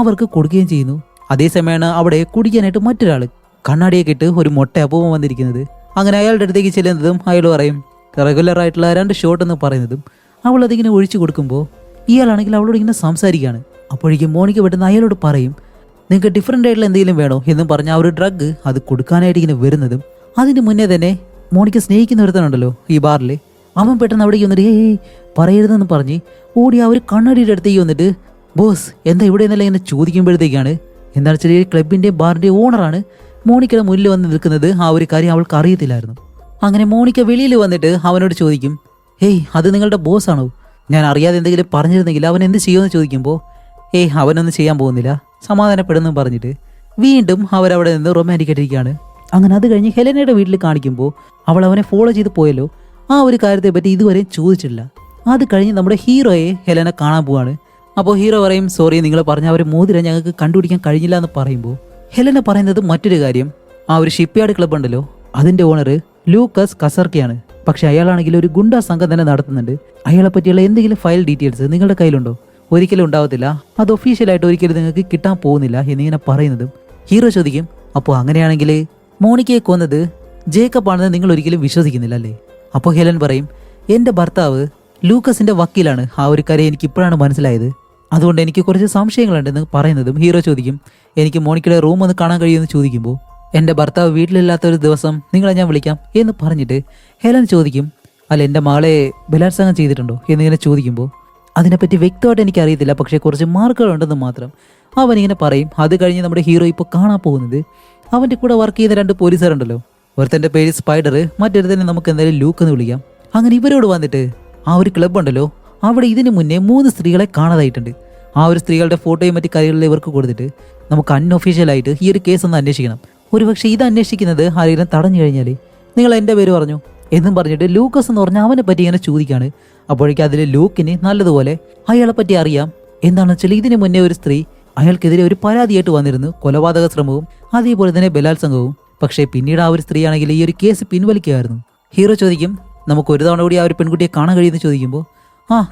അവർക്ക് കൊടുക്കുകയും ചെയ്യുന്നു. അതേസമയമാണ് അവിടെ കുടിക്കാനായിട്ട് മറ്റൊരാൾ കണ്ണാടിയൊക്കെ ഇട്ട് ഒരു മൊട്ടയപ്പവും വന്നിരിക്കുന്നത്. അങ്ങനെ അയാളുടെ അടുത്തേക്ക് ചെല്ലുന്നതും അയാൾ പറയും റെഗുലർ ആയിട്ടുള്ള 2 ഷോട്ട് എന്ന് പറയുന്നതും അവൾ അതിങ്ങനെ ഒഴിച്ചു കൊടുക്കുമ്പോൾ ഇയാളാണെങ്കിൽ അവളോട് ഇങ്ങനെ സംസാരിക്കുകയാണ്. അപ്പോഴേക്കും മോണിക്ക പെട്ടെന്ന് അയാളോട് പറയും നിങ്ങൾക്ക് ഡിഫറൻ്റ് ആയിട്ടുള്ള എന്തെങ്കിലും വേണോ എന്നും പറഞ്ഞ ആ ഒരു ഡ്രഗ് അത് കൊടുക്കാനായിട്ട് ഇങ്ങനെ വരുന്നതും അതിന് മുന്നേ തന്നെ മോണിക്ക സ്നേഹിക്കുന്ന ഒരുത്തനുണ്ടല്ലോ ഈ ബാറിൽ, അവൻ പെട്ടെന്ന് അവിടേക്ക് വന്നിട്ട് പറയരുതെന്ന് പറഞ്ഞ് ഓടി ആ ഒരു കണ്ണാടിയുടെ അടുത്തേക്ക് വന്നിട്ട് ബോസ് എന്താ ഇവിടെ നിന്നല്ല ഇങ്ങനെ ചോദിക്കുമ്പോഴത്തേക്കാണ് എന്താണെന്ന് വെച്ചാൽ ഈ ക്ലബിൻ്റെ ബാറിൻ്റെ ഓണറാണ് മോണിക്കയുടെ മുന്നിൽ വന്ന് നിൽക്കുന്നത്. ആ ഒരു കാര്യം അവൾക്ക് അറിയത്തില്ലായിരുന്നു. അങ്ങനെ മോണിക്ക വെളിയിൽ വന്നിട്ട് അവനോട് ചോദിക്കും അത് നിങ്ങളുടെ ബോസ് ആണോ? ഞാൻ അറിയാതെ എന്തെങ്കിലും പറഞ്ഞിരുന്നെങ്കിൽ അവൻ എന്ത് ചെയ്യുമെന്ന് ചോദിക്കുമ്പോൾ അവനൊന്നും ചെയ്യാൻ പോകുന്നില്ല സമാധാനപ്പെടുന്നു പറഞ്ഞിട്ട് വീണ്ടും അവരവിടെ നിന്ന് റൊമാൻറ്റിക് ആയിട്ടിരിക്കുകയാണ്. അങ്ങനെ അത് കഴിഞ്ഞ് ഹെലനയുടെ വീട്ടിൽ കാണിക്കുമ്പോൾ അവൾ അവനെ ഫോളോ ചെയ്ത് പോയല്ലോ, ആ ഒരു കാര്യത്തെ പറ്റി ഇതുവരെ ചോദിച്ചില്ല. അത് കഴിഞ്ഞ് നമ്മുടെ ഹീറോയെ ഹെലന കാണാൻ പോവാണ്. അപ്പോൾ ഹീറോ പറയും സോറി നിങ്ങൾ പറഞ്ഞ അവർ മോതിരം ഞങ്ങൾക്ക് കണ്ടുപിടിക്കാൻ കഴിഞ്ഞില്ല എന്ന് പറയുമ്പോൾ ഹെലന പറയുന്നത് മറ്റൊരു കാര്യം, ആ ഒരു ഷിപ്പ്യാർഡ് ക്ലബ് ഉണ്ടല്ലോ അതിൻ്റെ ഓണർ ലൂക്കസ് കസർക്കയാണ്. പക്ഷെ അയാളാണെങ്കിൽ ഒരു ഗുണ്ടാ സംഘം തന്നെ നടത്തുന്നുണ്ട്. അയാളെ പറ്റിയുള്ള എന്തെങ്കിലും ഫയൽ ഡീറ്റെയിൽസ് നിങ്ങളുടെ കയ്യിലുണ്ടോ? ഒരിക്കലും ഉണ്ടാവത്തില്ല, അത് ഒഫീഷ്യലായിട്ട് ഒരിക്കലും നിങ്ങൾക്ക് കിട്ടാൻ പോകുന്നില്ല എന്നിങ്ങനെ പറയുന്നതും ഹീറോ ചോദിക്കും അപ്പോൾ അങ്ങനെയാണെങ്കിൽ മോണിക്കയെ കൊന്നത് ജേക്കബ് ആണെന്ന് നിങ്ങൾ ഒരിക്കലും വിശ്വസിക്കുന്നില്ല അല്ലേ? അപ്പോൾ ഹെലൻ പറയും എൻ്റെ ഭർത്താവ് ലൂക്കസിൻ്റെ വക്കീലാണ്, ആ ഒരു കാര്യം എനിക്ക് ഇപ്പോഴാണ് മനസ്സിലായത്, അതുകൊണ്ട് എനിക്ക് കുറച്ച് സംശയങ്ങളുണ്ടെന്ന് പറയുന്നതും ഹീറോ ചോദിക്കും എനിക്ക് മോണിക്കയുടെ റൂം ഒന്ന് കാണാൻ കഴിയുമെന്ന് ചോദിക്കുമ്പോൾ എൻ്റെ ഭർത്താവ് വീട്ടിലില്ലാത്ത ഒരു ദിവസം നിങ്ങളെ ഞാൻ വിളിക്കാം എന്ന് പറഞ്ഞിട്ട് ഹെലൻ ചോദിക്കും അല്ല എൻ്റെ മകളെ ബലാത്സംഗം ചെയ്തിട്ടുണ്ടോ എന്നിങ്ങനെ ചോദിക്കുമ്പോൾ അതിനെപ്പറ്റി വ്യക്തമായിട്ട് എനിക്ക് അറിയത്തില്ല, പക്ഷേ കുറച്ച് മാർക്കുകളുണ്ടെന്ന് മാത്രം അവനിങ്ങനെ പറയും. അത് കഴിഞ്ഞ് നമ്മുടെ ഹീറോ ഇപ്പോൾ കാണാൻ പോകുന്നത് അവൻ്റെ കൂടെ വർക്ക് ചെയ്ത 2 പോലീസുകാരുണ്ടല്ലോ, ഒരുത്തൻ്റെ പേര് സ്പൈഡർ, മറ്റൊരുത്തന്നെ നമുക്ക് എന്തായാലും ലൂക്ക് എന്ന് വിളിക്കാം. അങ്ങനെ ഇവരോട് വന്നിട്ട് ആ ഒരു ക്ലബ് ഉണ്ടല്ലോ അവിടെ ഇതിന് മുന്നേ 3 സ്ത്രീകളെ കാണാതായിട്ടുണ്ട്. ആ ഒരു സ്ത്രീകളുടെ ഫോട്ടോയും മറ്റു കാര്യങ്ങളിൽ ഇവർക്ക് കൊടുത്തിട്ട് നമുക്ക് അൺഒഫീഷ്യലായിട്ട് ഈ ഒരു കേസ് ഒന്ന് അന്വേഷിക്കണം. ഒരുപക്ഷെ ഇത് അന്വേഷിക്കുന്നത് ആരെങ്കിലും തടഞ്ഞു കഴിഞ്ഞാൽ നിങ്ങൾ എൻ്റെ പേര് പറഞ്ഞു എന്നും പറഞ്ഞിട്ട് ലൂക്കസ് എന്ന് പറഞ്ഞാൽ അവനെ പറ്റി ഇങ്ങനെ ചോദിക്കുകയാണ്. അപ്പോഴേക്കും അതിൽ ലൂക്കിന് നല്ലതുപോലെ അയാളെ പറ്റി അറിയാം. എന്താണെന്ന് വെച്ചാൽ ഇതിന് മുന്നേ ഒരു സ്ത്രീ അയാൾക്കെതിരെ ഒരു പരാതിയായിട്ട് വന്നിരുന്നു, കൊലപാതക ശ്രമവും അതേപോലെ തന്നെ ബലാത്സംഗവും. പക്ഷേ പിന്നീട് ആ ഒരു സ്ത്രീ ആണെങ്കിൽ ഈ ഒരു കേസ് പിൻവലിക്കുകയായിരുന്നു. ഹീറോ ചോദിക്കും നമുക്ക് ഒരു തവണ കൂടി ആ ഒരു പെൺകുട്ടിയെ കാണാൻ കഴിയുമെന്ന് ചോദിക്കുമ്പോൾ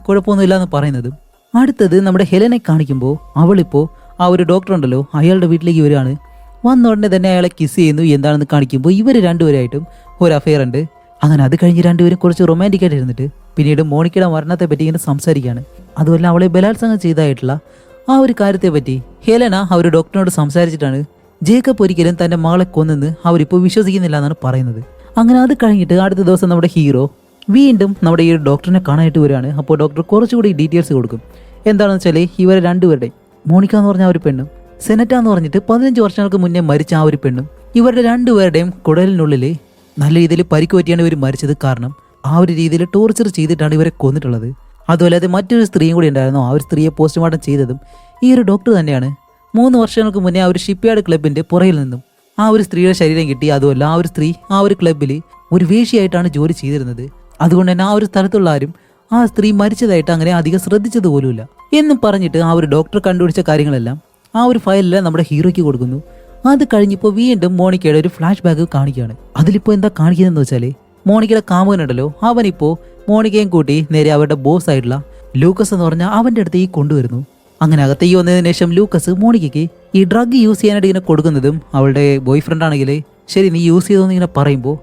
കുഴപ്പമൊന്നുമില്ല എന്ന് പറയുന്നതും അടുത്തത് നമ്മുടെ ഹെലനെ കാണിക്കുമ്പോൾ അവളിപ്പോൾ ആ ഒരു ഡോക്ടർ ഉണ്ടല്ലോ അയാളുടെ വീട്ടിലേക്ക് വരികയാണ്. വന്ന ഉടനെ തന്നെ അയാളെ കിസ് ചെയ്യുന്നു. എന്താണെന്ന് കാണിക്കുമ്പോൾ ഇവർ രണ്ടുപേരായിട്ടും ഒരു അഫെയർ ഉണ്ട്. അങ്ങനെ അത് കഴിഞ്ഞ് രണ്ടുപേരും കുറച്ച് റൊമാൻറ്റിക് ആയിട്ട് ഇരുന്നിട്ട് പിന്നീട് മോണിക്കയുടെ മരണത്തെ പറ്റി ഇങ്ങനെ സംസാരിക്കുകയാണ്. അതുമല്ല അവളെ ബലാത്സംഗം ചെയ്തതായിട്ടുള്ള ആ ഒരു കാര്യത്തെ പറ്റി ഹെലന ആ ഒരു ഡോക്ടറിനോട് സംസാരിച്ചിട്ടാണ് ജേക്കബ് ഒരിക്കലും തൻ്റെ മകളെ കൊന്നെന്ന് അവരിപ്പോൾ വിശ്വസിക്കുന്നില്ല എന്നാണ് പറയുന്നത്. അങ്ങനെ അത് കഴിഞ്ഞിട്ട് അടുത്ത ദിവസം നമ്മുടെ ഹീറോ വീണ്ടും നമ്മുടെ ഈ ഒരു ഡോക്ടറിനെ കാണാനായിട്ട് വരികയാണ്. അപ്പോൾ ഡോക്ടർ കുറച്ചുകൂടി ഡീറ്റെയിൽസ് കൊടുക്കും. എന്താണെന്ന് വെച്ചാൽ ഇവരെ രണ്ടുപേരുടെയും മോണിക്ക എന്ന് പറഞ്ഞ ആ ഒരു പെണ്ണും സെനറ്റ എന്ന് പറഞ്ഞിട്ട് 15 വർഷങ്ങൾക്ക് മുന്നേ മരിച്ച ആ ഒരു പെണ്ണും ഇവരുടെ രണ്ടുപേരുടെയും കുടലിനുള്ളിൽ നല്ല രീതിയിൽ പരിക്ക് പറ്റിയാണ് ഇവർ മരിച്ചത്. കാരണം ആ ഒരു രീതിയിൽ ടോർച്ചർ ചെയ്തിട്ടാണ് ഇവരെ കൊന്നിട്ടുള്ളത്. അതുപോലെ മറ്റൊരു സ്ത്രീയും കൂടി ഉണ്ടായിരുന്നു. ആ ഒരു സ്ത്രീയെ പോസ്റ്റ്മോർട്ടം ചെയ്തതും ഈ ഒരു ഡോക്ടർ തന്നെയാണ്. 3 വർഷങ്ങൾക്ക് മുന്നേ ആ ഒരു ഷിപ്പ്യാർഡ് ക്ലബിൻ്റെ പുറയിൽ നിന്നും ആ ഒരു സ്ത്രീയുടെ ശരീരം കിട്ടി. അതുമല്ല ആ ഒരു സ്ത്രീ ആ ഒരു ക്ലബിൽ ഒരു വേശ്യയായിട്ടാണ് ജോലി ചെയ്തിരുന്നത്. അതുകൊണ്ട് തന്നെ ആ ഒരു സ്ഥലത്തുള്ള ആരും ആ സ്ത്രീ മരിച്ചതായിട്ട് അങ്ങനെ അധികം ശ്രദ്ധിച്ചത് പോലുമില്ല എന്നും പറഞ്ഞിട്ട് ആ ഒരു ഡോക്ടർ കണ്ടുപിടിച്ച കാര്യങ്ങളെല്ലാം ആ ഒരു ഫയലിൽ നമ്മുടെ ഹീറോയ്ക്ക് കൊടുക്കുന്നു. അത് കഴിഞ്ഞപ്പോൾ വീണ്ടും മോണിക്കയുടെ ഒരു ഫ്ലാഷ് ബാക്ക് കാണിക്കുകയാണ്. അതിലിപ്പോൾ എന്താ കാണിക്കുന്നതെന്ന് വെച്ചാൽ മോണിക്കയുടെ കാമുകനുണ്ടല്ലോ അവനിപ്പോൾ മോണിക്കയും കൂട്ടി നേരെ അവരുടെ ബോസ് ആയിട്ടുള്ള ലൂക്കസ് എന്ന് പറഞ്ഞാൽ അവൻ്റെ അടുത്തേക്ക് കൊണ്ടുവരുന്നു. അങ്ങനെ അകത്തേക്ക് വന്നതിന് ശേഷം ലൂക്കസ് മോണിക്കയ്ക്ക് ഈ ഡ്രഗ് യൂസ് ചെയ്യാനായിട്ട് ഇങ്ങനെ കൊടുക്കുന്നതും അവളുടെ ബോയ് ഫ്രണ്ട് ആണെങ്കിൽ ശരി നീ യൂസ് ചെയ്തോന്ന് ഇങ്ങനെ പറയുമ്പോൾ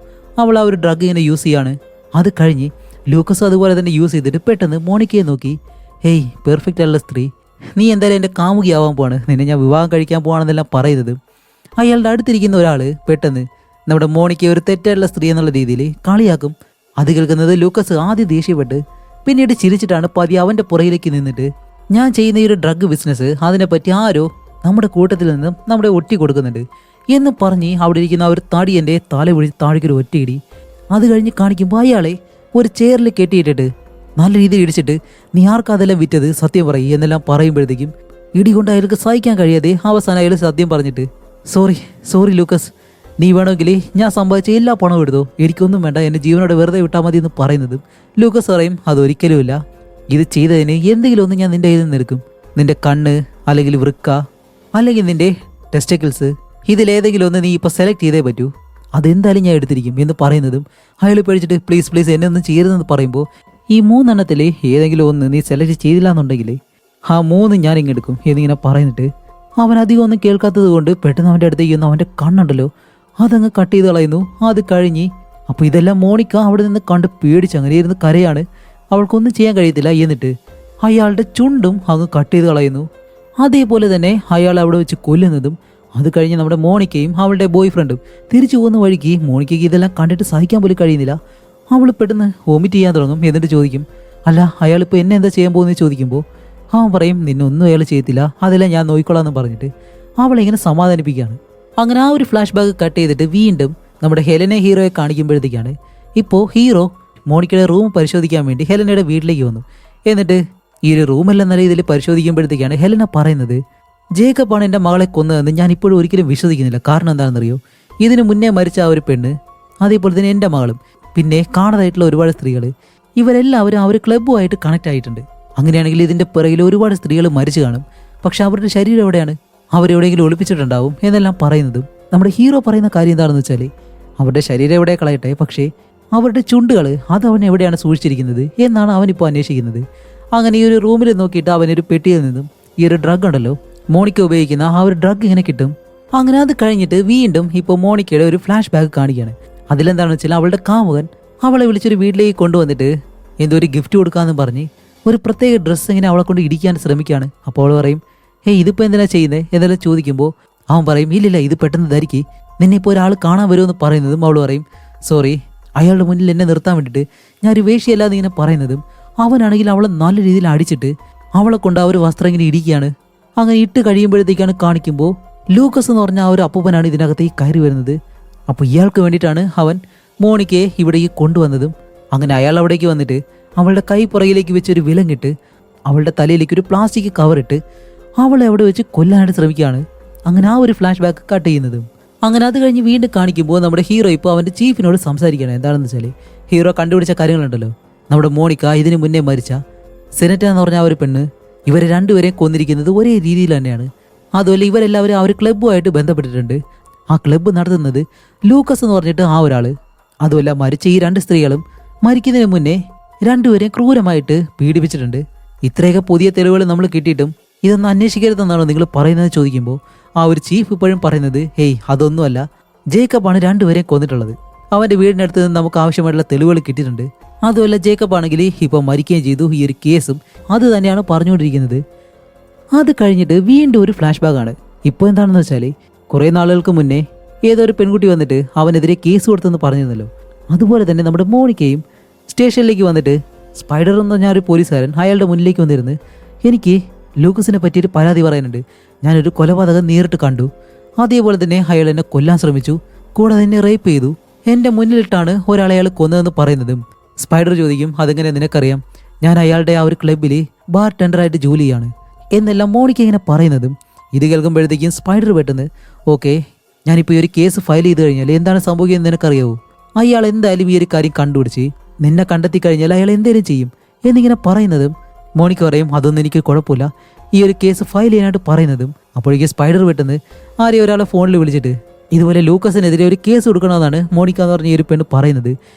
അവൾ ആ ഒരു ഡ്രഗ് ഇങ്ങനെ യൂസ് ചെയ്യാണ്. അത് കഴിഞ്ഞ് ലൂക്കസ് അതുപോലെ തന്നെ യൂസ് ചെയ്തിട്ട് പെട്ടെന്ന് മോണിക്കയെ നോക്കി പെർഫെക്റ്റ് ആയിട്ടുള്ള സ്ത്രീ, നീ എന്തായാലും എൻ്റെ കാമുകിയാവാൻ പോവാണ്, നിന്നെ ഞാൻ വിവാഹം കഴിക്കാൻ പോവാണെന്നെല്ലാം പറയുന്നത് അയാളുടെ അടുത്തിരിക്കുന്ന ഒരാൾ പെട്ടെന്ന് നമ്മുടെ മോണിക്കയെ ഒരു തെറ്റായിട്ടുള്ള സ്ത്രീ എന്നുള്ള രീതിയിൽ കളിയാക്കും. അത് കേൾക്കുന്നത് ലൂക്കസ് ആദ്യം ദേഷ്യപ്പെട്ട് പിന്നീട് ചിരിച്ചിട്ടാണ് പതി അവൻ്റെ പുറയിലേക്ക് നിന്നിട്ട് ഞാൻ ചെയ്യുന്ന ഈ ഒരു ഡ്രഗ് ബിസിനസ് അതിനെപ്പറ്റി ആരോ നമ്മുടെ കൂട്ടത്തിൽ നിന്നും നമ്മുടെ ഒട്ടി കൊടുക്കുന്നുണ്ട് എന്ന് പറഞ്ഞ് അവിടെ ഇരിക്കുന്ന ആ ഒരു തടിയൻ്റെ തല വിളിച്ച് താഴേക്കൊരു ഒറ്റയിടി. അത് കഴിഞ്ഞ് കാണിക്കുമ്പോൾ അയാളെ ഒരു ചെയറിൽ കെട്ടിയിട്ടിട്ട് നല്ല രീതിയിൽ ഇടിച്ചിട്ട് നീ ആർക്കതെല്ലാം വിറ്റത് സത്യം പറയും എന്നെല്ലാം പറയുമ്പോഴത്തേക്കും ഇടികൊണ്ട് അയാൾക്ക് സഹിക്കാൻ കഴിയാതെ അവസാനം അയാൾ സത്യം പറഞ്ഞിട്ട് സോറി ലൂക്കസ്, നീ വേണമെങ്കിൽ ഞാൻ സമ്പാദിച്ച എല്ലാ പണവും എടുത്തോ, എനിക്കൊന്നും വേണ്ട, എൻ്റെ ജീവനോടെ വെറുതെ വിട്ടാൽ മതി എന്ന് പറയുന്നതും ലൂക്കസ് പറയും അതൊരിക്കലുമില്ല, ഇത് ചെയ്തതിന് എന്തെങ്കിലും ഒന്ന് ഞാൻ നിൻ്റെ കയ്യിൽ നിന്ന് എടുക്കും, നിന്റെ കണ്ണ് അല്ലെങ്കിൽ വൃക്ക അല്ലെങ്കിൽ നിന്റെ ടെസ്റ്റക്കിൾസ് ഇതിലേതെങ്കിലും ഒന്ന് നീ ഇപ്പോൾ സെലക്ട് ചെയ്തേ പറ്റൂ, അതെന്തായാലും ഞാൻ എടുത്തിരിക്കും എന്ന് പറയുന്നതും അയാൾ പേടിച്ചിട്ട് പ്ലീസ് പ്ലീസ് എന്നെ ഒന്നും ചെയ്യരുതെന്ന് പറയുമ്പോൾ ഈ 3 ഏതെങ്കിലും ഒന്ന് നീ സെലക്ട് ചെയ്തില്ല എന്നുണ്ടെങ്കിൽ ആ 3 ഞാൻ ഇങ്ങെടുക്കും എന്നിങ്ങനെ പറയുന്നിട്ട് അവൻ അധികം ഒന്നും കേൾക്കാത്തത് കൊണ്ട് പെട്ടെന്ന് അവൻ്റെ അടുത്തേക്ക് ഒന്ന് അവൻ്റെ കണ്ണുണ്ടല്ലോ അതങ്ങ് കട്ട് ചെയ്ത് കളയുന്നു. അത് കഴിഞ്ഞ് അപ്പോൾ ഇതെല്ലാം മോണിക്ക അവിടെ നിന്ന് കണ്ട് പേടിച്ച് അങ്ങനെ ഇരുന്ന് കരയാണ്. അവൾക്കൊന്നും ചെയ്യാൻ കഴിയത്തില്ല. എന്നിട്ട് അയാളുടെ ചുണ്ടും അങ്ങ് കട്ട് ചെയ്ത് കളയുന്നു. അതേപോലെ തന്നെ അയാൾ അവിടെ വെച്ച് കൊല്ലുന്നതും അത് കഴിഞ്ഞ് നമ്മുടെ മോണിക്കയും അവളുടെ ബോയ് ഫ്രണ്ടും തിരിച്ചു പോകുന്ന വഴിക്ക് മോണിക്കയ്ക്ക് ഇതെല്ലാം കണ്ടിട്ട് സഹിക്കാൻ പോലും കഴിയുന്നില്ല. അവൾ പെട്ടെന്ന് വോമിറ്റ് ചെയ്യാൻ തുടങ്ങും. എന്നിട്ട് ചോദിക്കും, അല്ല അയാളിപ്പോൾ എന്നെ എന്താ ചെയ്യാൻ പോകുന്നത് ചോദിക്കുമ്പോൾ അവൻ പറയും, നിന്നൊന്നും അയാൾ ചെയ്യത്തില്ല, അതെല്ലാം ഞാൻ നോക്കിക്കൊള്ളാം എന്ന് പറഞ്ഞിട്ട് അവളെ ഇങ്ങനെ സമാധാനിപ്പിക്കുകയാണ്. അങ്ങനെ ആ ഒരു ഫ്ലാഷ് ബാക്ക് കട്ട് ചെയ്തിട്ട് വീണ്ടും നമ്മുടെ ഹെലനെ ഹീറോയെ കാണിക്കുമ്പോഴത്തേക്കാണ് ഇപ്പോൾ ഹീറോ മോണിക്കയുടെ റൂം പരിശോധിക്കാൻ വേണ്ടി ഹെലനയുടെ വീട്ടിലേക്ക് വന്നു. എന്നിട്ട് ഈ ഒരു റൂമെല്ലാം നല്ല രീതിയിൽ പരിശോധിക്കുമ്പോഴത്തേക്കാണ് ഹെലന പറയുന്നത്, ജേക്കബാണ് എൻ്റെ മകളെ കൊന്നതെന്ന് ഞാൻ ഇപ്പോഴും ഒരിക്കലും വിശ്വസിക്കുന്നില്ല. കാരണം എന്താണെന്നറിയോ, ഇതിന് മുന്നേ മരിച്ച ആ ഒരു പെണ്ണ്, അതേപോലെ തന്നെ എൻ്റെ മകളും, പിന്നെ കാണാതായിട്ടുള്ള ഒരുപാട് സ്ത്രീകൾ, ഇവരെല്ലാവരും ആ ഒരു ക്ലബ്ബുമായിട്ട് കണക്ട് ആയിട്ടുണ്ട്. അങ്ങനെയാണെങ്കിൽ ഇതിൻ്റെ പിറകിൽ ഒരുപാട് സ്ത്രീകൾ മരിച്ചു കാണും. പക്ഷെ അവരുടെ ശരീരം എവിടെയാണ്, അവരെവിടെയെങ്കിലും ഒളിപ്പിച്ചിട്ടുണ്ടാവും എന്നെല്ലാം പറയുന്നതും നമ്മുടെ ഹീറോ പറയുന്ന കാര്യം എന്താണെന്ന് വെച്ചാൽ അവരുടെ ശരീരം എവിടെ കളയട്ടെ, പക്ഷേ അവരുടെ ചുണ്ടുകൾ അത് അവൻ എവിടെയാണ് സൂക്ഷിച്ചിരിക്കുന്നത് എന്നാണ് അവനിപ്പോൾ അന്വേഷിക്കുന്നത്. അങ്ങനെ ഈ ഒരു റൂമിൽ നോക്കിയിട്ട് അവനൊരു പെട്ടിയിൽ നിന്നും ഈ ഒരു ഡ്രഗ് ഉണ്ടല്ലോ മോണിക്ക ഉപയോഗിക്കുന്ന ആ ഒരു ഡ്രഗ് ഇങ്ങനെ കിട്ടും. അങ്ങനെ അത് കഴിഞ്ഞിട്ട് വീണ്ടും ഇപ്പോൾ മോണിക്കയുടെ ഒരു ഫ്ലാഷ് ബാക്ക് കാണിക്കുകയാണ്. അതിലെന്താണെന്ന് വെച്ചാൽ അവളുടെ കാമുകൻ അവളെ വിളിച്ചൊരു വീട്ടിലേക്ക് കൊണ്ടുവന്നിട്ട് എന്തോ ഒരു ഗിഫ്റ്റ് കൊടുക്കാമെന്ന് പറഞ്ഞ് ഒരു പ്രത്യേക ഡ്രസ്സ് ഇങ്ങനെ അവളെ കൊണ്ട് ഇടിക്കാൻ ശ്രമിക്കുകയാണ്. അപ്പോൾ അവൾ പറയും, ഇതിപ്പോൾ എന്തിനാ ചെയ്യുന്നത് എന്നെല്ലാം ചോദിക്കുമ്പോൾ അവൻ പറയും, ഇല്ലില്ല ഇത് പെട്ടെന്ന് ധരിക്ക്, നിന്നെ ഇപ്പോൾ ഒരാൾ കാണാൻ വരുമെന്ന് പറയുന്നതും അവൾ പറയും, സോറി അയാളുടെ മുന്നിൽ എന്നെ നിർത്താൻ വേണ്ടിയിട്ട് ഞാൻ ഒരു വേഷിയല്ലാതെ ഇങ്ങനെ പറയുന്നതും അവനാണെങ്കിൽ അവളെ നല്ല രീതിയിൽ അടിച്ചിട്ട് അവളെ കൊണ്ട് ആ ഒരു വസ്ത്രം ഇങ്ങനെ ഇടിക്കുകയാണ്. അങ്ങനെ ഇട്ട് കഴിയുമ്പോഴത്തേക്കാണ് കാണിക്കുമ്പോൾ ലൂക്കസ് എന്ന് പറഞ്ഞ ആ ഒരു അപ്പൂപ്പനാണ് ഇതിനകത്തേക്ക് കയറി വരുന്നത്. അപ്പോൾ ഇയാൾക്ക് വേണ്ടിയിട്ടാണ് അവൻ മോണിക്കയെ ഇവിടേക്ക് കൊണ്ടുവന്നതും. അങ്ങനെ അയാൾ അവിടേക്ക് വന്നിട്ട് അവളുടെ കൈ പുറകിലേക്ക് വെച്ചൊരു വിലങ്ങിട്ട് അവളുടെ തലയിലേക്ക് ഒരു പ്ലാസ്റ്റിക് കവറിട്ട് അവളെ അവിടെ വെച്ച് കൊല്ലാനായിട്ട് ശ്രമിക്കുകയാണ്. അങ്ങനെ ആ ഒരു ഫ്ലാഷ് ബാക്ക് കട്ട് ചെയ്യുന്നതും. അങ്ങനെ അത് കഴിഞ്ഞ് വീണ്ടും കാണിക്കുമ്പോൾ നമ്മുടെ ഹീറോ ഇപ്പോൾ അവൻ്റെ ചീഫിനോട് സംസാരിക്കുകയാണ്. എന്താണെന്ന് വെച്ചാൽ ഹീറോ കണ്ടുപിടിച്ച കാര്യങ്ങളുണ്ടല്ലോ, നമ്മുടെ മോണിക്ക ഇതിന് മുന്നേ മരിച്ച സെനറ്റ എന്ന് പറഞ്ഞ ആ ഒരു പെണ്ണ് ഇവരെ രണ്ടുപേരെയും കൊന്നിരിക്കുന്നത് ഒരേ രീതിയിൽ തന്നെയാണ്. അതുപോലെ ഇവരെല്ലാവരും ആ ഒരു ക്ലബ്ബുമായിട്ട് ബന്ധപ്പെട്ടിട്ടുണ്ട്. ആ ക്ലബ്ബ് നടത്തുന്നത് ലൂക്കസ് എന്ന് പറഞ്ഞിട്ട് ആ ഒരാൾ. അതുമല്ല മരിച്ച ഈ 2 സ്ത്രീകളും മരിക്കുന്നതിന് മുന്നേ രണ്ടുപേരെയും ക്രൂരമായിട്ട് പീഡിപ്പിച്ചിട്ടുണ്ട്. ഇത്രയൊക്കെ പുതിയ തെളിവുകൾ നമ്മൾ കിട്ടിയിട്ടും ഇതൊന്നും അന്വേഷിക്കരുതെന്നാണോ നിങ്ങൾ പറയുന്നത് ചോദിക്കുമ്പോൾ ആ ഒരു ചീഫ് ഇപ്പോഴും പറയുന്നത്, അതൊന്നുമല്ല, ജേക്കബാണ് രണ്ടുപേരെയും കൊന്നിട്ടുള്ളത്. അവൻ്റെ വീടിനടുത്ത് നിന്ന് നമുക്ക് ആവശ്യമായിട്ടുള്ള തെളിവുകൾ കിട്ടിയിട്ടുണ്ട്. അതുമല്ല ജേക്കബ് ആണെങ്കിൽ ഇപ്പോൾ മരിക്കുകയും ചെയ്തു. ഈ ഒരു കേസും അത് തന്നെയാണ് പറഞ്ഞുകൊണ്ടിരിക്കുന്നത്. അത് കഴിഞ്ഞിട്ട് വീണ്ടും ഒരു ഫ്ലാഷ് ബാക്കാണ്. ഇപ്പോൾ എന്താണെന്ന് വെച്ചാൽ കുറേ നാളുകൾക്ക് മുന്നേ ഏതോ ഒരു പെൺകുട്ടി വന്നിട്ട് അവനെതിരെ കേസ് കൊടുത്തെന്ന് പറഞ്ഞിരുന്നല്ലോ. അതുപോലെ തന്നെ നമ്മുടെ മോണിക്കയും സ്റ്റേഷനിലേക്ക് വന്നിട്ട് സ്പൈഡർ എന്ന് പറഞ്ഞ ഒരു പോലീസുകാരൻ അയാളുടെ മുന്നിലേക്ക് വന്നിരുന്ന്, എനിക്ക് ലൂക്കസിനെ പറ്റിയൊരു പരാതി പറയാനുണ്ട്, ഞാനൊരു കൊലപാതകം നേരിട്ട് കണ്ടു, അതേപോലെ തന്നെ അയാൾ എന്നെ കൊല്ലാൻ ശ്രമിച്ചു, കൂടാതെ എന്നെ റേപ്പ് ചെയ്തു, എൻ്റെ മുന്നിലിട്ടാണ് ഒരാളെ അയാൾ കൊന്നതെന്ന് പറയുന്നതും സ്പൈഡർ ചോദിക്കും, അതെങ്ങനെ നിനക്കറിയാം, ഞാൻ അയാളുടെ ആ ഒരു ക്ലബ്ബിൽ ബാർ ടെൻഡറായിട്ട് ജോലി ചെയ്യാണ് എന്നെല്ലാം മോണിക്ക ഇങ്ങനെ പറയുന്നതും ഇത് കേൾക്കുമ്പോഴത്തേക്കും സ്പൈഡർ പെട്ടെന്ന്, ഓക്കെ ഞാനിപ്പോൾ ഈ ഒരു കേസ് ഫയൽ ചെയ്ത് കഴിഞ്ഞാൽ എന്താണ് സംഭവിക്കുന്നത് നിനക്കറിയാവോ, അയാൾ എന്തായാലും ഈ ഒരു കാര്യം കണ്ടുപിടിച്ച് നിന്നെ കണ്ടെത്തി കഴിഞ്ഞാൽ അയാൾ എന്തേലും ചെയ്യും എന്നിങ്ങനെ പറയുന്നതും മോണിക്ക പറയും, അതൊന്നും എനിക്ക് കുഴപ്പമില്ല, ഈ ഒരു കേസ് ഫയൽ ചെയ്യാനായിട്ട് പറയുന്നതും അപ്പോഴേക്കും സ്പൈഡർ പെട്ടെന്ന് ആരെയും ഒരാളെ ഫോണിൽ വിളിച്ചിട്ട് ഇതുപോലെ ലൂക്കസിനെതിരെ ഒരു കേസ് കൊടുക്കണമെന്നാണ് മോണിക്ക എന്ന് പറഞ്ഞ ഈ ഒരു പെണ്ണ് പറയുന്നത്